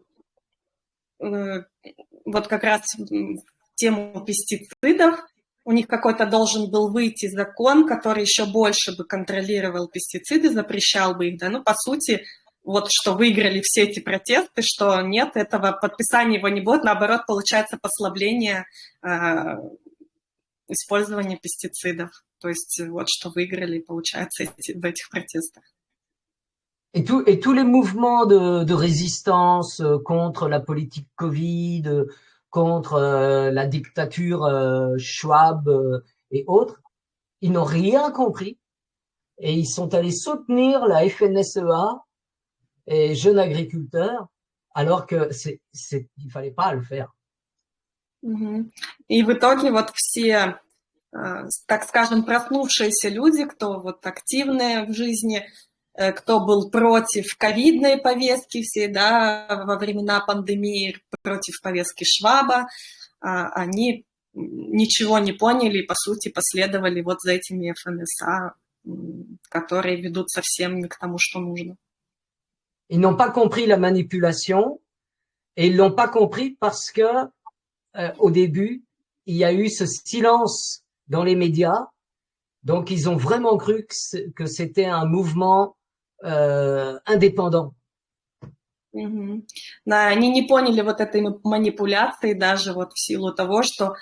вот как раз в тему пестицидов у них какой-то должен был выйти закон, который еще больше бы контролировал пестициды, запрещал бы их, да, ну, по сути, вот что выиграли все эти протесты, что нет, этого подписания его не будет, наоборот, получается послабление использования пестицидов. То есть вот что выиграли, получается, в этих протестах. Et tous les mouvements de résistance contre la politique Covid, contre la dictature Schwab et autres, ils n'ont rien compris et ils sont allés soutenir la FNSEA et jeunes agriculteurs alors que il fallait pas le faire. И в итоге вот все, так скажем, проснувшиеся люди, кто вот активные в жизни, кто был против ковидной повестки всей, да, во времена пандемии, против повестки Шваба, они ничего не поняли и, по сути, последовали вот за этими ФНСА, которые ведут совсем не к тому, что нужно. Ils n'ont pas compris la manipulation et ils l'ont pas compris parce que au début, il y a eu ce silence dans les médias. Donc, ils ont vraiment cru que c'était un mouvement indépendant. Да, они не поняли вот этой манипуляции даже вот в силу того, что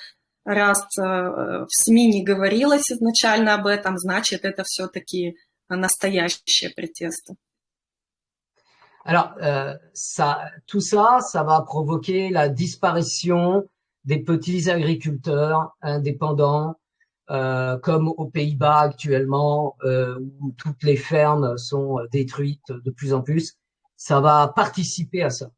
раз в СМИ не говорилось изначально об этом, значит, это все-таки настоящие протесты. Alors, tout ça, ça va provoquer la disparition des petits agriculteurs indépendants, comme aux Pays-Bas actuellement, où toutes les fermes sont détruites de plus en plus. Ça va participer à ça.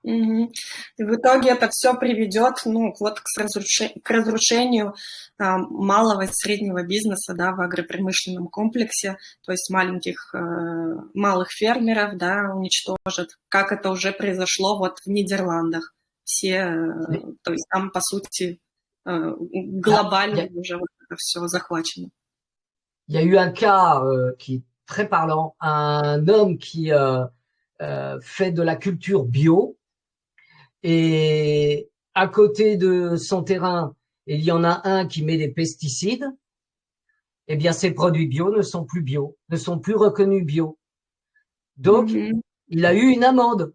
И в итоге это все приведет, ну, вот к разрушению малого и среднего бизнеса, да, в агропромышленном комплексе, то есть малых фермеров, да, уничтожат, как это уже произошло вот в Нидерландах. То есть там, по сути, глобально уже вот это все захвачено. Il y a eu un cas qui est très parlant, un homme qui fait de la culture bio et à côté de son terrain, il y en a un qui met des pesticides. Eh bien, ces produits bio ne sont plus bio, ne sont plus reconnus bio. Donc, il a eu une amende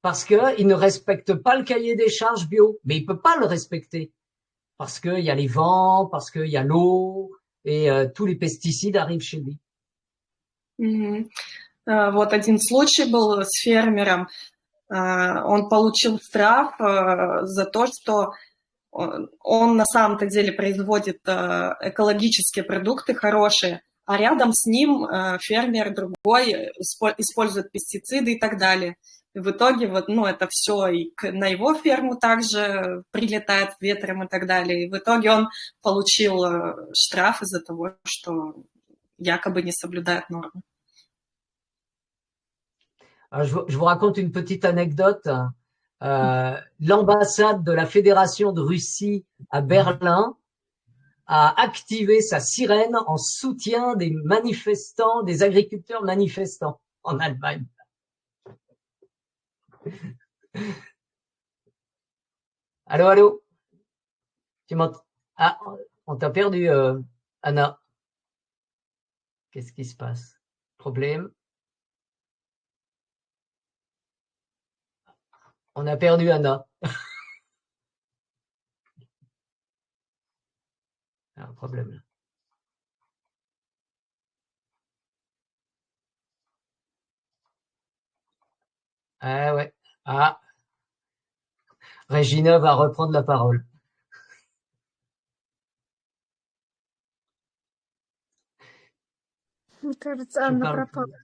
parce que il ne respecte pas le cahier des charges bio, mais il peut pas le respecter parce qu'il y a les vents, parce qu'il y a l'eau, et tous les pesticides arrivent chez lui. Мгм. Вот один случай был с фермером. Он получил штраф за то, что он на самом-то деле производит экологические продукты хорошие, а рядом с ним фермер другой использует пестициды и так далее. И в итоге вот, ну, это все и на его ферму также прилетает ветром и так далее. И в итоге он получил штраф из-за того, что якобы не соблюдает нормы. Alors, je vous raconte une petite anecdote. L'ambassade de la Fédération de Russie à Berlin a activé sa sirène en soutien des manifestants, des agriculteurs manifestants en Allemagne. Allô, allô? Tu m'entends? Ah, on t'a perdu, Anna. Qu'est-ce qui se passe? Problème? On a perdu Anna. Un problème là. Ah ouais. Ah. Regina va reprendre la parole. Мне кажется, Je Анна parle. пропала.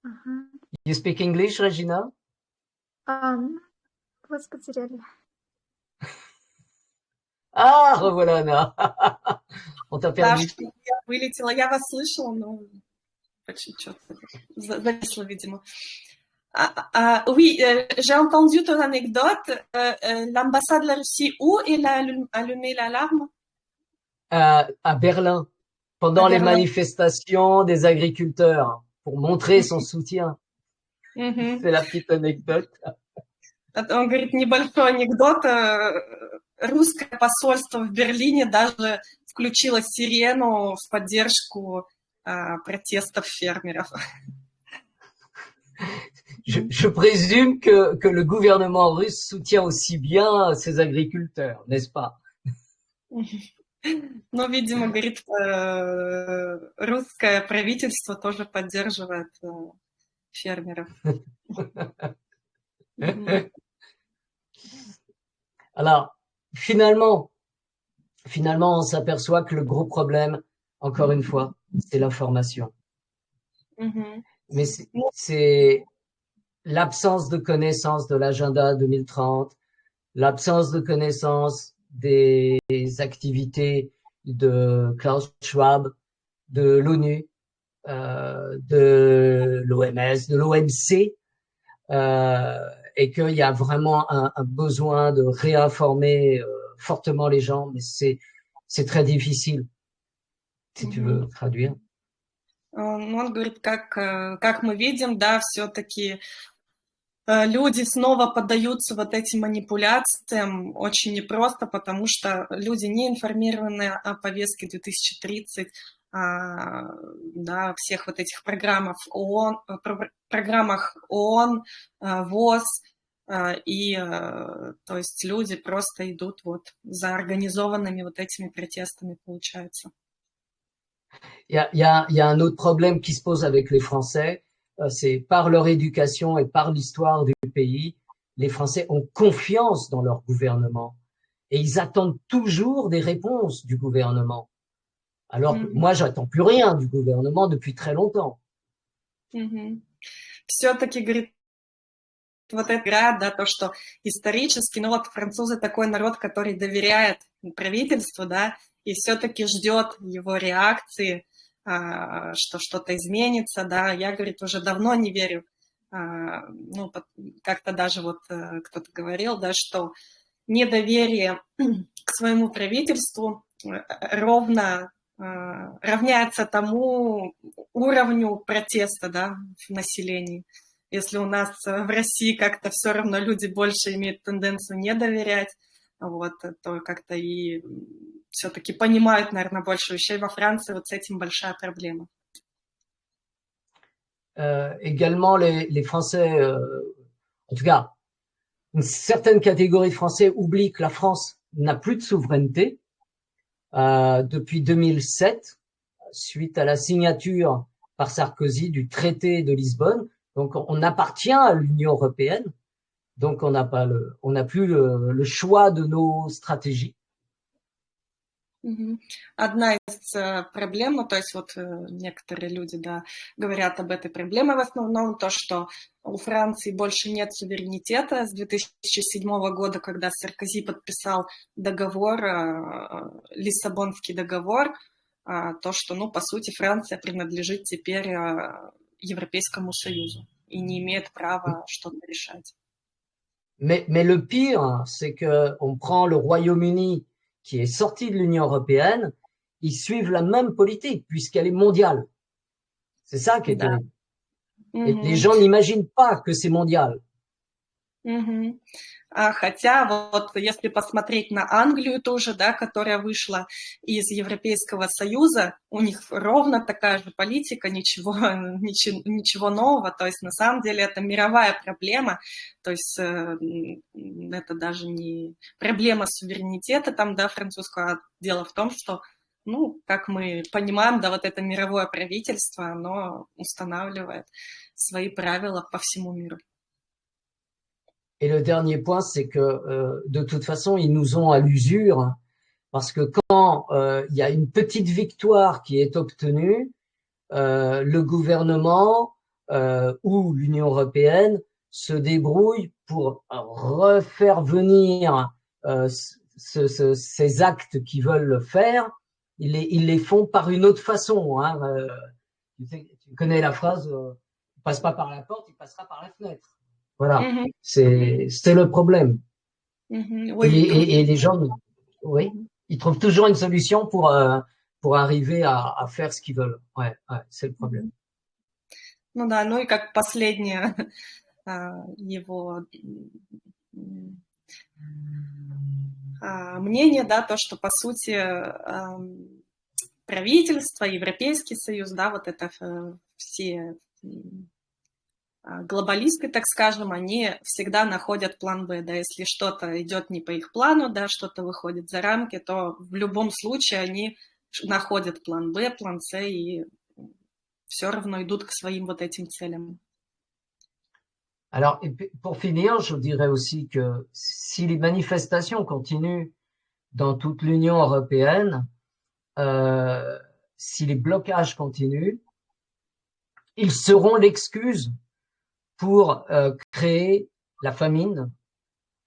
Ага. You speak English, Regina? Анна, вас потеряли. Ah, revoilà Anna. On t'a Да, perdu. что я вылетела. Я вас слышала, но что-то зависло, видимо. Oui, j'ai entendu ton anecdote. L'ambassade de la Russie, où il a allumé l'alarme? À Berlin, pendant À les Berlin. manifestations des agriculteurs, pour montrer son soutien. Мгм. C'est la petite anecdote. Он говорит, небольшой анекдот. Русское посольство в Берлине даже включило сирену в поддержку протестов фермеров. Je présume que le gouvernement russe soutient aussi bien ses agriculteurs, n'est-ce pas? Ну, видимо, говорит, русское правительство тоже поддерживает фермеров. Alors, finalement, on s'aperçoit que le gros problème, encore une fois, c'est l'information. Mais c'est l'absence de connaissance de l'agenda 2030, l'absence de connaissance des activités de Klaus Schwab, de l'ONU, de l'OMS, de l'OMC, et qu'il y a vraiment un besoin de réinformer fortement les gens, mais c'est très difficile, si tu veux traduire. Ну, он говорит, как мы видим, да, все-таки люди снова поддаются вот этим манипуляциям очень непросто, потому что люди не информированы о повестке 2030, да, всех вот этих программах ООН, ВОЗ, и то есть люди просто идут вот за организованными вот этими протестами, получается. Il y a un autre problème qui se pose avec les Français, c'est par leur éducation et par l'histoire du pays, les Français ont confiance dans leur gouvernement et ils attendent toujours des réponses du gouvernement. Alors que moi, j'attends plus rien du gouvernement depuis très longtemps. Все-таки, говорит, вот это играет, да, то, что исторически, ну вот французы такой народ, который доверяет правительству, да, и все-таки ждет его реакции, что что-то изменится, да, я, говорит, уже давно не верю, ну, как-то даже вот кто-то говорил, да, что недоверие к своему правительству ровно равняется тому уровню протеста, да, в населении. Если у нас в России как-то все равно люди больше имеют тенденцию не доверять, вот, то как-то и все-таки понимают, наверное, больше вещей. Во Франции вот с этим большая проблема. Également, les Français, en tout cas, une certaine catégorie de Français oublie que la France n'a plus de souveraineté depuis 2007, suite à la signature par Sarkozy du traité de Lisbonne. Donc, on appartient à l'Union européenne. Donc, on n'a plus le choix de nos stratégies. Одна из проблем, ну, то есть вот некоторые люди, да, говорят об этой проблеме в основном, то, что у Франции больше нет суверенитета с 2007 года, когда Саркози подписал договор, Лиссабонский договор, то, что, ну, по сути, Франция принадлежит теперь Европейскому Союзу и не имеет права что-то решать. Mais le pire, c'est que on prend le Royaume-Uni qui est sorti de l'Union européenne, ils suivent la même politique puisqu'elle est mondiale. C'est ça qui est terrible. Et les gens n'imaginent pas que c'est mondial. Хотя вот если посмотреть на Англию тоже, да, которая вышла из Европейского Союза, у них ровно такая же политика, ничего нового, то есть на самом деле это мировая проблема, то есть это даже не проблема суверенитета там, да, французского, а дело в том, что, ну, как мы понимаем, да, вот это мировое правительство, оно устанавливает свои правила по всему миру. Et le dernier point, c'est que de toute façon, ils nous ont à l'usure parce que quand il y a une petite victoire qui est obtenue, le gouvernement ou l'Union européenne se débrouille pour refaire venir ces actes qu'ils veulent faire. Ils les font par une autre façon. Hein. Tu connais la phrase il passe pas par la porte, il passera par la fenêtre. Voilà, c'est le problème. Et les gens, oui, ils trouvent toujours une solution pour arriver à faire ce qu'ils veulent. Ouais, c'est le problème. Ну да, ну и как последнее его мнение, да, то, что по сути правительство, Европейский Союз, да, вот это все глобалисты, так скажем, они всегда находят план Б, да, если что-то идет не по их плану, да, что-то выходит за рамки, то в любом случае они находят план Б, план С и все равно идут к своим вот этим целям. Alors, pour finir, je dirais aussi que si les manifestations continuent dans toute l'Union européenne, si les blocages continuent, ils seront l'excuse pour créer la famine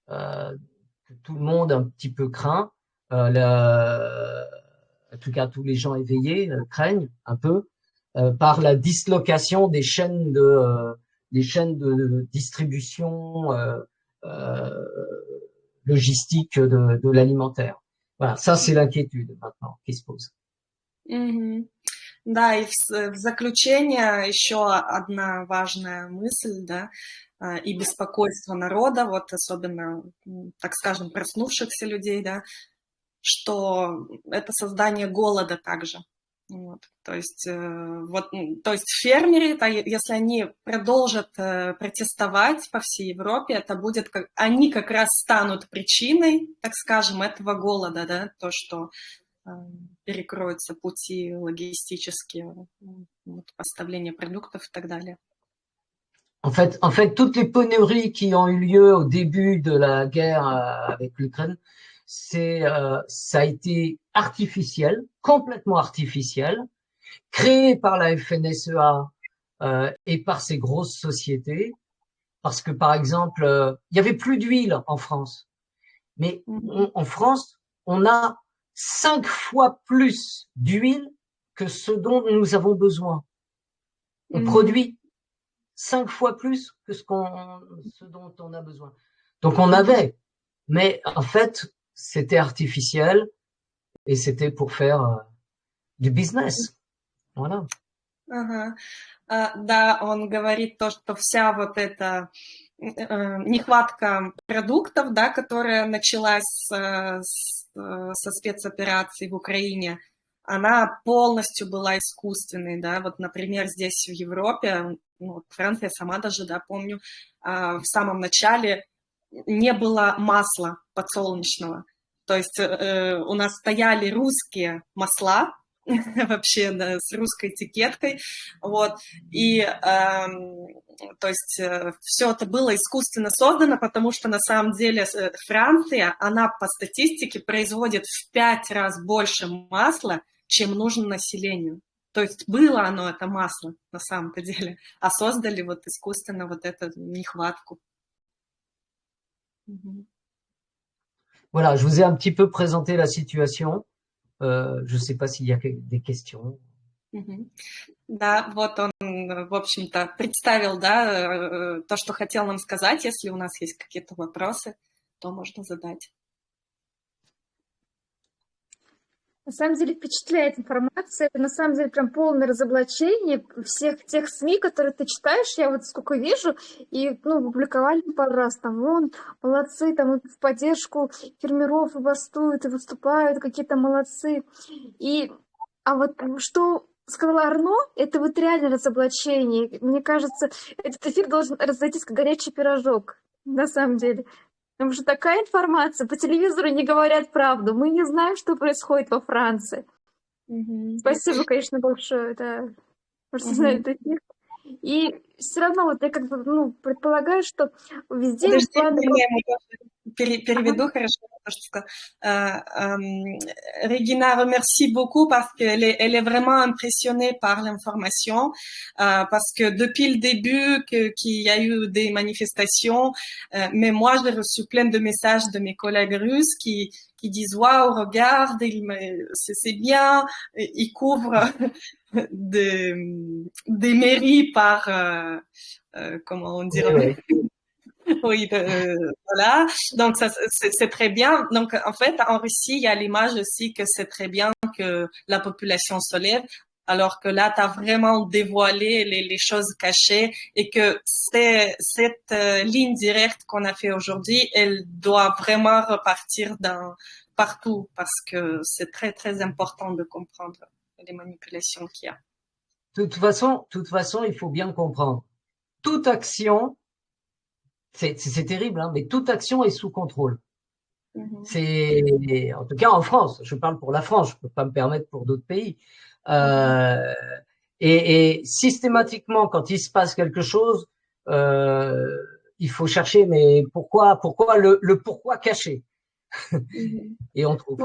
que tout le monde un petit peu craint, en tout cas tous les gens éveillés craignent un peu, par la dislocation des chaînes de distribution logistique de l'alimentaire. Voilà, ça c'est l'inquiétude maintenant qui se pose. Да, и в заключение еще одна важная мысль, да, и беспокойство народа, вот особенно, так скажем, проснувшихся людей, да, что это создание голода также. Вот, то есть фермеры, если они продолжат протестовать по всей Европе, это будет, они как раз станут причиной, так скажем, этого голода, да, то, что перекроются пути логистические, поставления продуктов и так далее. En fait, toutes les pénuries qui ont eu lieu au début de la guerre avec l'Ukraine, ça a été artificiel, complètement artificiel, créé par la FNSEA et par ces grosses sociétés, parce que par exemple, il y avait plus d'huile en France, mais en France, on a 5 fois plus d'huile que ce dont nous avons besoin. On produit 5 fois plus que ce dont on a besoin. Donc on avait, mais en fait, c'était artificiel et c'était pour faire du business. Voilà. Да, он говорит то, что вся вот эта нехватка продуктов, да, которая началась со спецоперацией в Украине, она полностью была искусственной, да, вот, например, здесь в Европе, ну, Франция сама даже, да, помню, в самом начале не было масла подсолнечного, То есть у нас стояли русские масла, вообще да, с русской этикеткой, вот, и то есть все это было искусственно создано, потому что на самом деле Франция, она по статистике производит в 5 раз больше масла, чем нужно населению. То есть было оно, это масло, на самом-то деле, а создали вот искусственно вот эту нехватку. Voilà, je vous ai un petit peu présenté la situation. Je ne sais pas s'il y a des questions. Да, вот он, в общем-то, представил, да, то, что хотел нам сказать. Если у нас есть какие-то вопросы, то можно задать. На самом деле впечатляет информация. Это на самом деле прям полное разоблачение всех тех СМИ, которые ты читаешь. Я вот сколько вижу, и публиковали пару раз, там, вон, молодцы, там, в поддержку фермеров и бастуют, и выступают, какие-то молодцы. А вот что сказала Арно, это вот реально разоблачение. Мне кажется, этот эфир должен разойтись как горячий пирожок, на самом деле. Потому что такая информация, по телевизору не говорят правду. Мы не знаем, что происходит во Франции. Спасибо, конечно, большое. Это просто знаю этот эфир. И все равно вот я как бы предполагаю, что везде... Подожди, я переведу хорошо то, что сказала. Regina remercie beaucoup parce qu'elle elle est vraiment impressionnée par l'information, parce que depuis le début qu'il y a eu des manifestations, mais moi j'ai reçu plein de messages de mes collègues russes qui disent waouh, regarde, c'est bien, ils couvrent des mairies par comment on dirait. Oui, voilà. Donc, ça, c'est très bien. Donc, en fait, en Russie, il y a l'image aussi que c'est très bien que la population se lève, alors que là, tu as vraiment dévoilé les choses cachées et que cette ligne directe qu'on a fait aujourd'hui, elle doit vraiment repartir partout parce que c'est très, très important de comprendre les manipulations qu'il y a. De toute façon, il faut bien comprendre. Toute action, c'est terrible, hein, mais toute action est sous contrôle. C'est, en tout cas en France, je parle pour la France, je peux pas me permettre pour d'autres pays. Et systématiquement, quand il se passe quelque chose, il faut chercher, mais pourquoi le pourquoi caché. Et on trouve.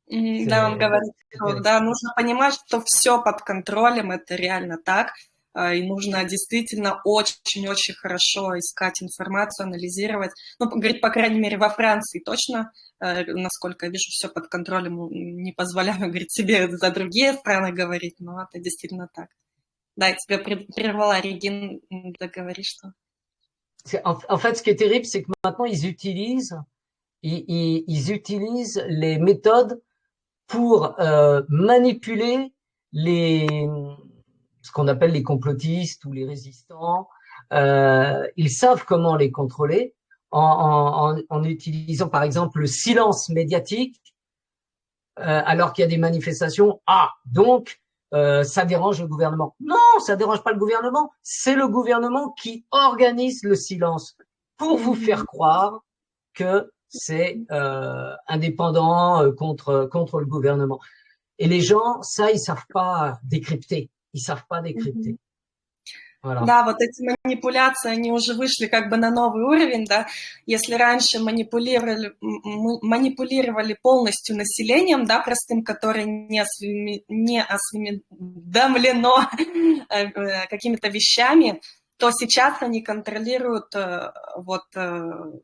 Да, он говорит, что да, нужно понимать, что все под контролем, это реально так. И нужно действительно очень-очень хорошо искать информацию, анализировать. Ну, говорит, по крайней мере, во Франции точно, насколько я вижу, все под контролем. Не позволяю, говорит, себе за другие страны говорить, но это действительно так. Да, я тебя прервала, Регин, договори, что... En fait, ce qui est terrible, c'est que maintenant, ils utilisent les méthodes pour manipuler ce qu'on appelle les complotistes ou les résistants. Ils savent comment les contrôler en utilisant par exemple le silence médiatique alors qu'il y a des manifestations. Ah, donc ça dérange le gouvernement. Non, ça dérange pas le gouvernement. C'est le gouvernement qui organise le silence pour vous faire croire que c'est indépendant contre le gouvernement. Et les gens, ça, ils savent pas décrypter. Ils savent pas décrypter. Voilà. Да, вот эти манипуляции, они уже вышли как бы на новый уровень, да. Если раньше манипулировали полностью населением, да, простым, которое не осведомлено какими-то вещами, то сейчас они контролируют вот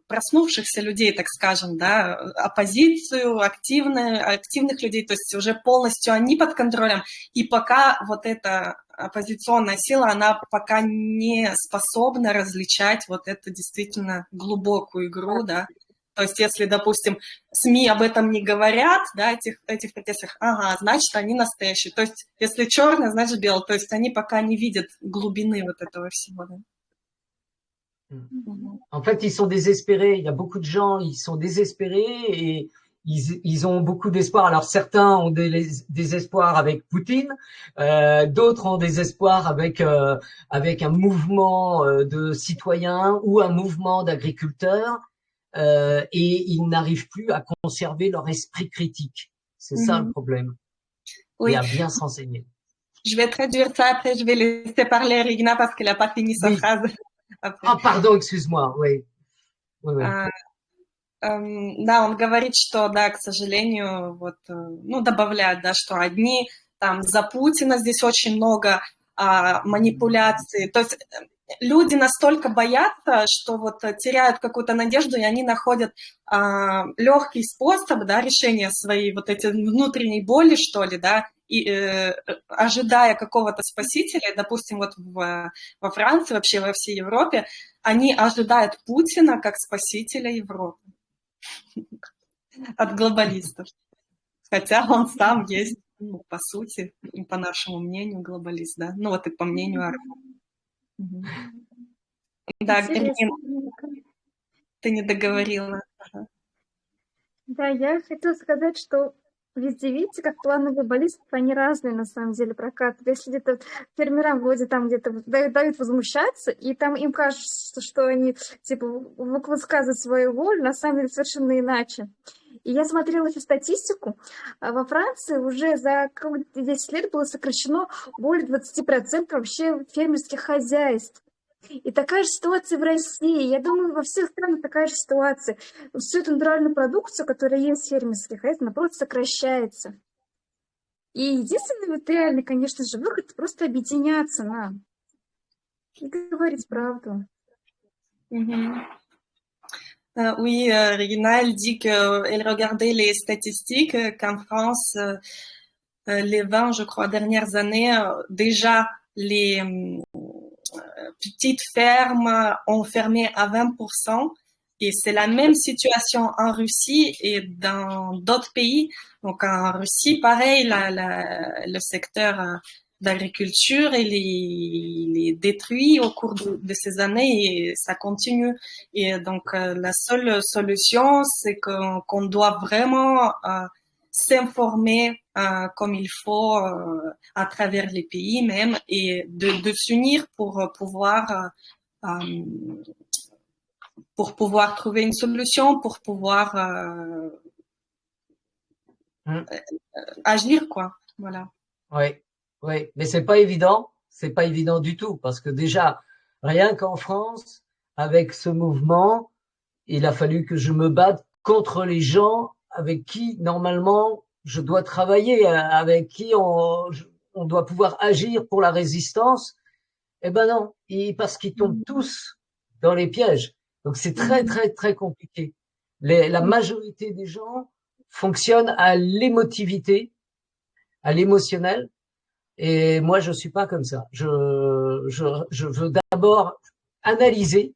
проснувшихся людей, так скажем, да, оппозицию, активных людей, то есть уже полностью они под контролем. И пока вот эта оппозиционная сила, она пока не способна различать вот эту действительно глубокую игру, да. То есть если, допустим, СМИ об этом не говорят, да, этих протестах, ага, значит, они настоящие. То есть если черное, значит белое. То есть они пока не видят глубины вот этого всего, да. En fait, ils sont désespérés. Il y a beaucoup de gens, ils sont désespérés et ils ont beaucoup d'espoir. Alors certains ont des espoirs avec Poutine, d'autres ont des espoirs avec un mouvement de citoyens ou un mouvement d'agriculteurs. et ils n'arrivent plus à conserver leur esprit critique. C'est ça le Mhm. problème. Et Oui, à bien s'enseigner. je vais traduire ça, après je vais laisser parler Regina parce qu'elle n'a pas fini sa Oui. phrase après. Ah, pardon, excuse-moi. Oui, oui, oui. А, Да, он говорит, что, да, к сожалению, вот, ну, добавляет, да, что одни там за Путина здесь очень много манипуляций. То есть люди настолько боятся, что вот теряют какую-то надежду, и они находят легкий способ, да, решения своей вот этой внутренней боли, что ли, да, и ожидая какого-то спасителя, допустим, вот во Франции, вообще во всей Европе, они ожидают Путина как спасителя Европы от глобалистов. Хотя он сам есть, ну, по сути, по нашему мнению, глобалист, да. Ну вот и по мнению Армы. Да, Регина, Интересно. ты не договорила. Ага. Да, я хотела сказать, что везде, видите, как планы глобалистов, они разные на самом деле прокатывают. Если где-то фермерам вроде там где-то дают возмущаться, и там им кажется, что они типа высказывают свою волю, на самом деле совершенно иначе. И я смотрела еще статистику. Во Франции уже за 10 лет было сокращено более 20% вообще фермерских хозяйств. И такая же ситуация в России. Я думаю, во всех странах такая же ситуация. Всю эту натуральную продукцию, которая есть в фермерских хозяйствах, она просто сокращается. И единственный вот реальный, конечно же, выход — это просто объединяться нам и говорить правду. Oui, Regina, elle dit qu'elle regardait les statistiques, qu'en France, les 20, je crois, dernières années, déjà, les petites fermes ont fermé à 20%. Et c'est la même situation en Russie et dans d'autres pays. Donc en Russie, pareil, le secteur d'agriculture, il est détruit au cours de ces années et ça continue. Et donc la seule solution, c'est qu'on doit vraiment s'informer comme il faut à travers les pays même et de s'unir pour pouvoir trouver une solution, pour pouvoir agir, quoi. Voilà. Oui, oui, mais c'est pas évident du tout, parce que déjà, rien qu'en France, avec ce mouvement, il a fallu que je me batte contre les gens avec qui, normalement, je dois travailler, avec qui on doit pouvoir agir pour la résistance. Eh ben non, parce qu'ils tombent tous dans les pièges. Donc c'est très, très, très compliqué. La majorité des gens fonctionnent à l'émotivité, à l'émotionnel. Et moi, je suis pas comme ça. Je veux d'abord analyser,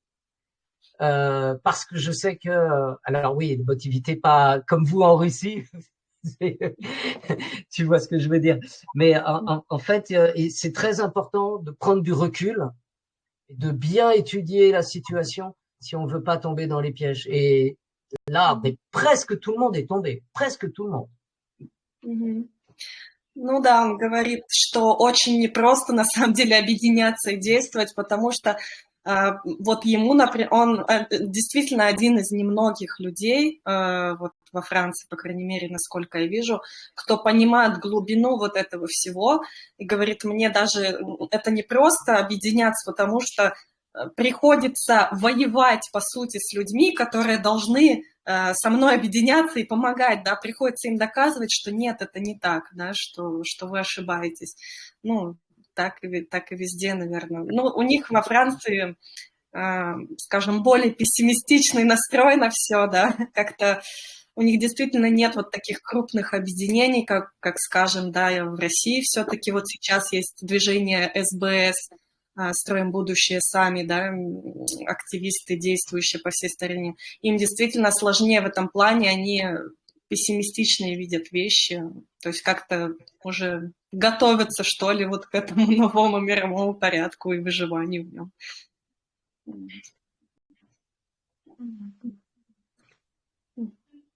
parce que je sais que, alors oui, l'émotivité pas comme vous en Russie, tu vois ce que je veux dire. Mais en fait, c'est très important de prendre du recul, et de bien étudier la situation si on veut pas tomber dans les pièges. Et là, mais presque tout le monde est tombé, presque tout le monde. Ну да, он говорит, что очень непросто на самом деле объединяться и действовать, потому что вот ему, например, он действительно один из немногих людей вот во Франции, по крайней мере, насколько я вижу, кто понимает глубину вот этого всего и говорит, мне даже это не просто объединяться, потому что приходится воевать, по сути, с людьми, которые должны со мной объединяться и помогать, да, приходится им доказывать, что нет, это не так, да, что вы ошибаетесь. Ну, так и везде, наверное. Ну, у них во Франции, скажем, более пессимистичный настрой на все, да, как-то у них действительно нет вот таких крупных объединений, как скажем, да, в России все-таки вот сейчас есть движение СБС, строим будущее сами, да, активисты, действующие по всей стране. Им действительно сложнее в этом плане, они пессимистичные видят вещи, то есть как-то уже готовятся, что ли, вот к этому новому мировому порядку и выживанию в нем.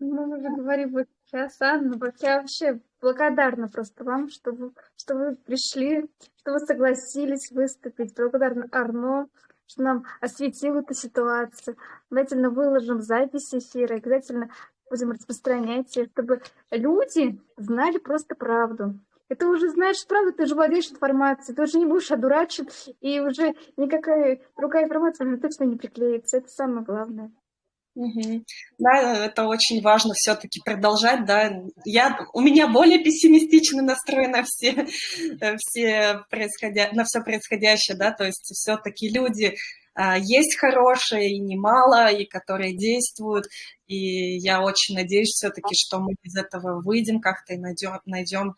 Ну, мы уже говорим вот сейчас, Анна, вот я вообще благодарна просто вам, что вы пришли, что вы согласились выступить. Благодарна Арно, что нам осветил эту ситуацию. Обязательно выложим запись эфира, обязательно будем распространять ее, чтобы люди знали просто правду. И ты уже знаешь правду, ты уже владеешь информацией, ты уже не будешь одурачен, и уже никакая другая информация уже точно не приклеится. Это самое главное. Мгм. Да, это очень важно все-таки продолжать, да. У меня более пессимистичный настрой на на все происходящее, да, то есть все-таки люди есть хорошие и немало, и которые действуют, и я очень надеюсь все-таки, что мы из этого выйдем как-то и найдем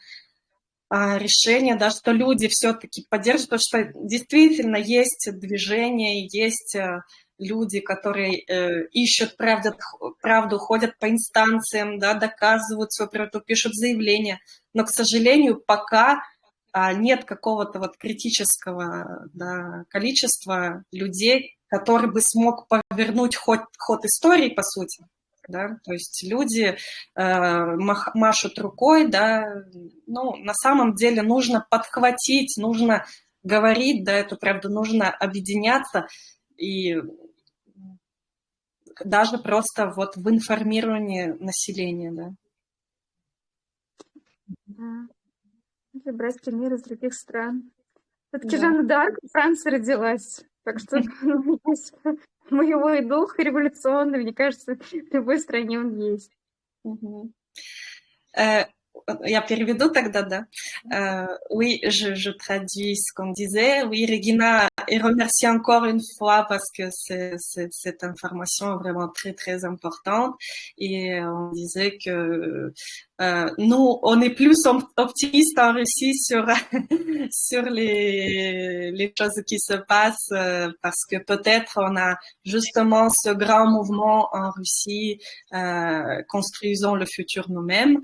решение, да, что люди все-таки поддерживают, потому что действительно есть движение, есть люди, которые ищут правду, ходят по инстанциям, да, доказывают свою правоту, пишут заявления. Но, к сожалению, пока нет какого-то вот критического, да, количества людей, который бы смог повернуть ход истории, по сути. Да? То есть люди машут рукой, да, ну, на самом деле нужно подхватить, нужно говорить, да, эту правду, нужно объединяться и даже просто вот в информировании населения, да. Да. Или брать пример из других стран. Все-таки Да. Жанна д'Арк в Франции родилась. Так что есть боевой дух революционный, мне кажется, в любой стране он есть. Мгм. Я переведу тогда, да. Oui, je traduis ce qu'on disait. Oui, Regina, et remercie encore une fois parce que cette information est vraiment très, très importante. Et on disait que nous, on est plus optimistes en Russie sur les choses qui se passent parce que peut-être on a justement ce grand mouvement en Russie, construisons le futur nous-mêmes,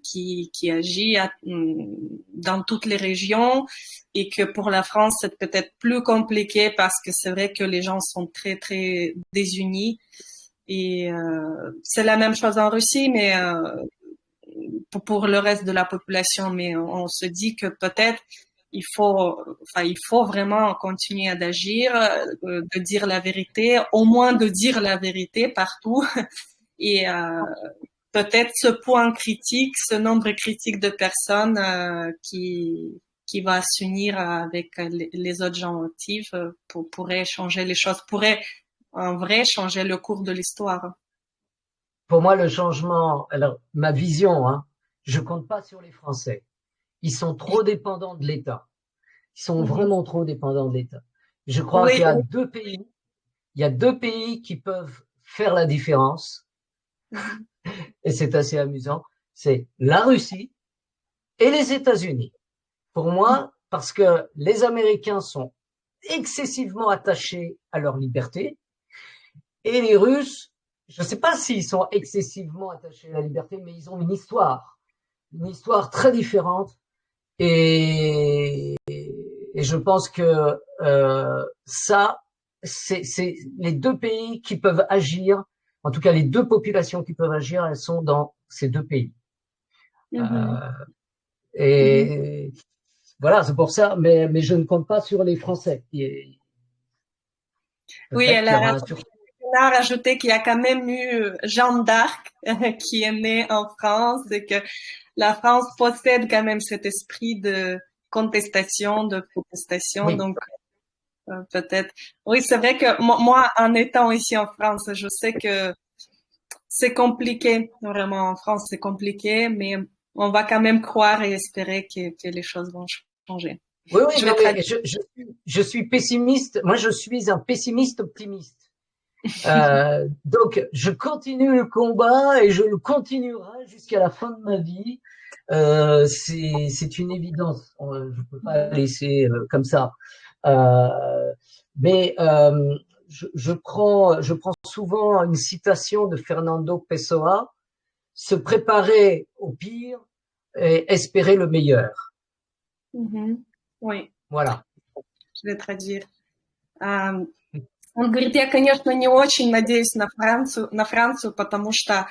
qui agit dans toutes les régions et que pour la France, c'est peut-être plus compliqué parce que c'est vrai que les gens sont très, très désunis. Et c'est la même chose en Russie, mais pour le reste de la population. Mais on se dit que peut-être il faut vraiment continuer d'agir, de dire la vérité, au moins de dire la vérité partout. Et peut-être ce point critique, ce nombre critique de personnes qui va s'unir avec les autres gens actifs pourrait changer les choses, pourrait en vrai changer le cours de l'histoire. Pour moi, le changement, alors ma vision, hein, je compte pas sur les Français. Ils sont trop dépendants de l'État. Ils sont vraiment trop dépendants de l'État. Je crois qu'il y a deux pays qui peuvent faire la différence. Et c'est assez amusant. C'est la Russie et les États-Unis. Pour moi, parce que les Américains sont excessivement attachés à leur liberté et les Russes, je ne sais pas s'ils sont excessivement attachés à la liberté, mais ils ont une histoire très différente et je pense que ça, c'est les deux pays qui peuvent agir. En tout cas, les deux populations qui peuvent agir, elles sont dans ces deux pays. Et voilà, c'est pour ça, mais je ne compte pas sur les Français. Oui, elle a rajouté qu'il y a quand même eu Jeanne d'Arc qui est née en France et que la France possède quand même cet esprit de contestation, de protestation. Oui. Donc, peut-être. Oui, c'est vrai que moi, en étant ici en France, je sais que c'est compliqué. Vraiment, en France, c'est compliqué, mais on va quand même croire et espérer que les choses vont changer. Oui, je suis pessimiste. Moi, je suis un pessimiste optimiste. Donc, je continue le combat et je le continuerai jusqu'à la fin de ma vie. C'est une évidence. Je peux pas laisser comme ça. Mais je prends souvent une citation de Fernando Pessoa: se préparer au pire et espérer le meilleur. Oui. Voilà. Je vais traduire. Он говорит, я, конечно, не очень надеюсь на Францию, потому что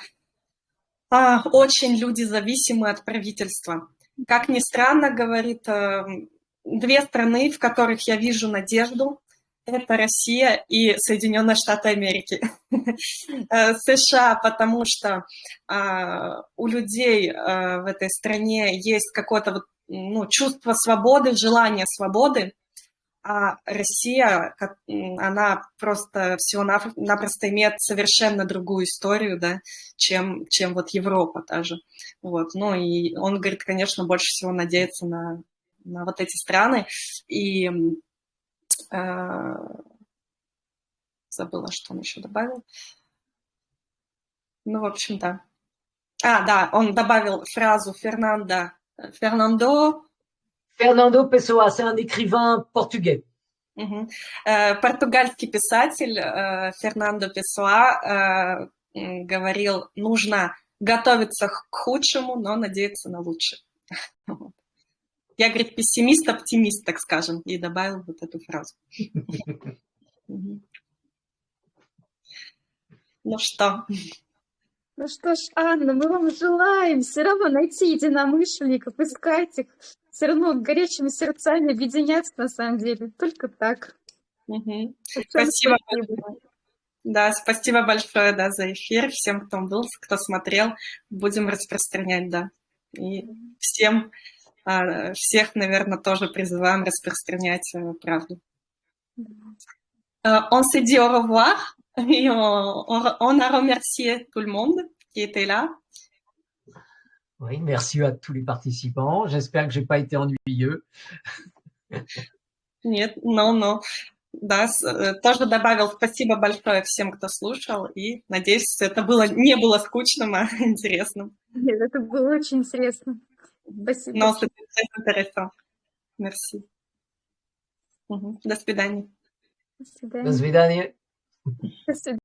очень люди зависимы от правительства. Как ни странно, говорит, две страны, в которых я вижу надежду, это Россия и Соединенные Штаты Америки. США, потому что у людей в этой стране есть какое-то чувство свободы, желание свободы, а Россия, она просто всего-напросто имеет совершенно другую историю, да, чем вот Европа даже. Вот. Ну и он, говорит, конечно, больше всего надеется на вот эти страны. И забыла, что он еще добавил. Ну, в общем, да. Да, он добавил фразу Фернандо. Fernando Pessoa, c'est un écrivain portugais. Португальский писатель Фернандо Песоа говорил, нужно готовиться к худшему, но надеяться на лучшее. Я, говорит, пессимист-оптимист, так скажем, и добавил вот эту фразу. Ну что? Ну что ж, Анна, мы вам желаем все равно найти единомышленников, искать их, все равно горячими сердцами объединяться на самом деле. Только так. Спасибо большое. Да, спасибо большое, да, за эфир. Всем, кто был, кто смотрел, будем распространять, да. И всех, наверное, тоже призываем распространять правду. On s'est dit au revoir et on a remercié tout le monde qui était là. Oui, merci à tous les participants. J'espère que j'ai pas été ennuyeux. Нет, но. Да, тоже добавил спасибо большое всем, кто слушал, и надеюсь, это не было скучным, а интересным. Нет, это было очень интересно. Спасибо. Но c'était très intéressant. Merci. До свидания. До свидания. До свидания. До свидания.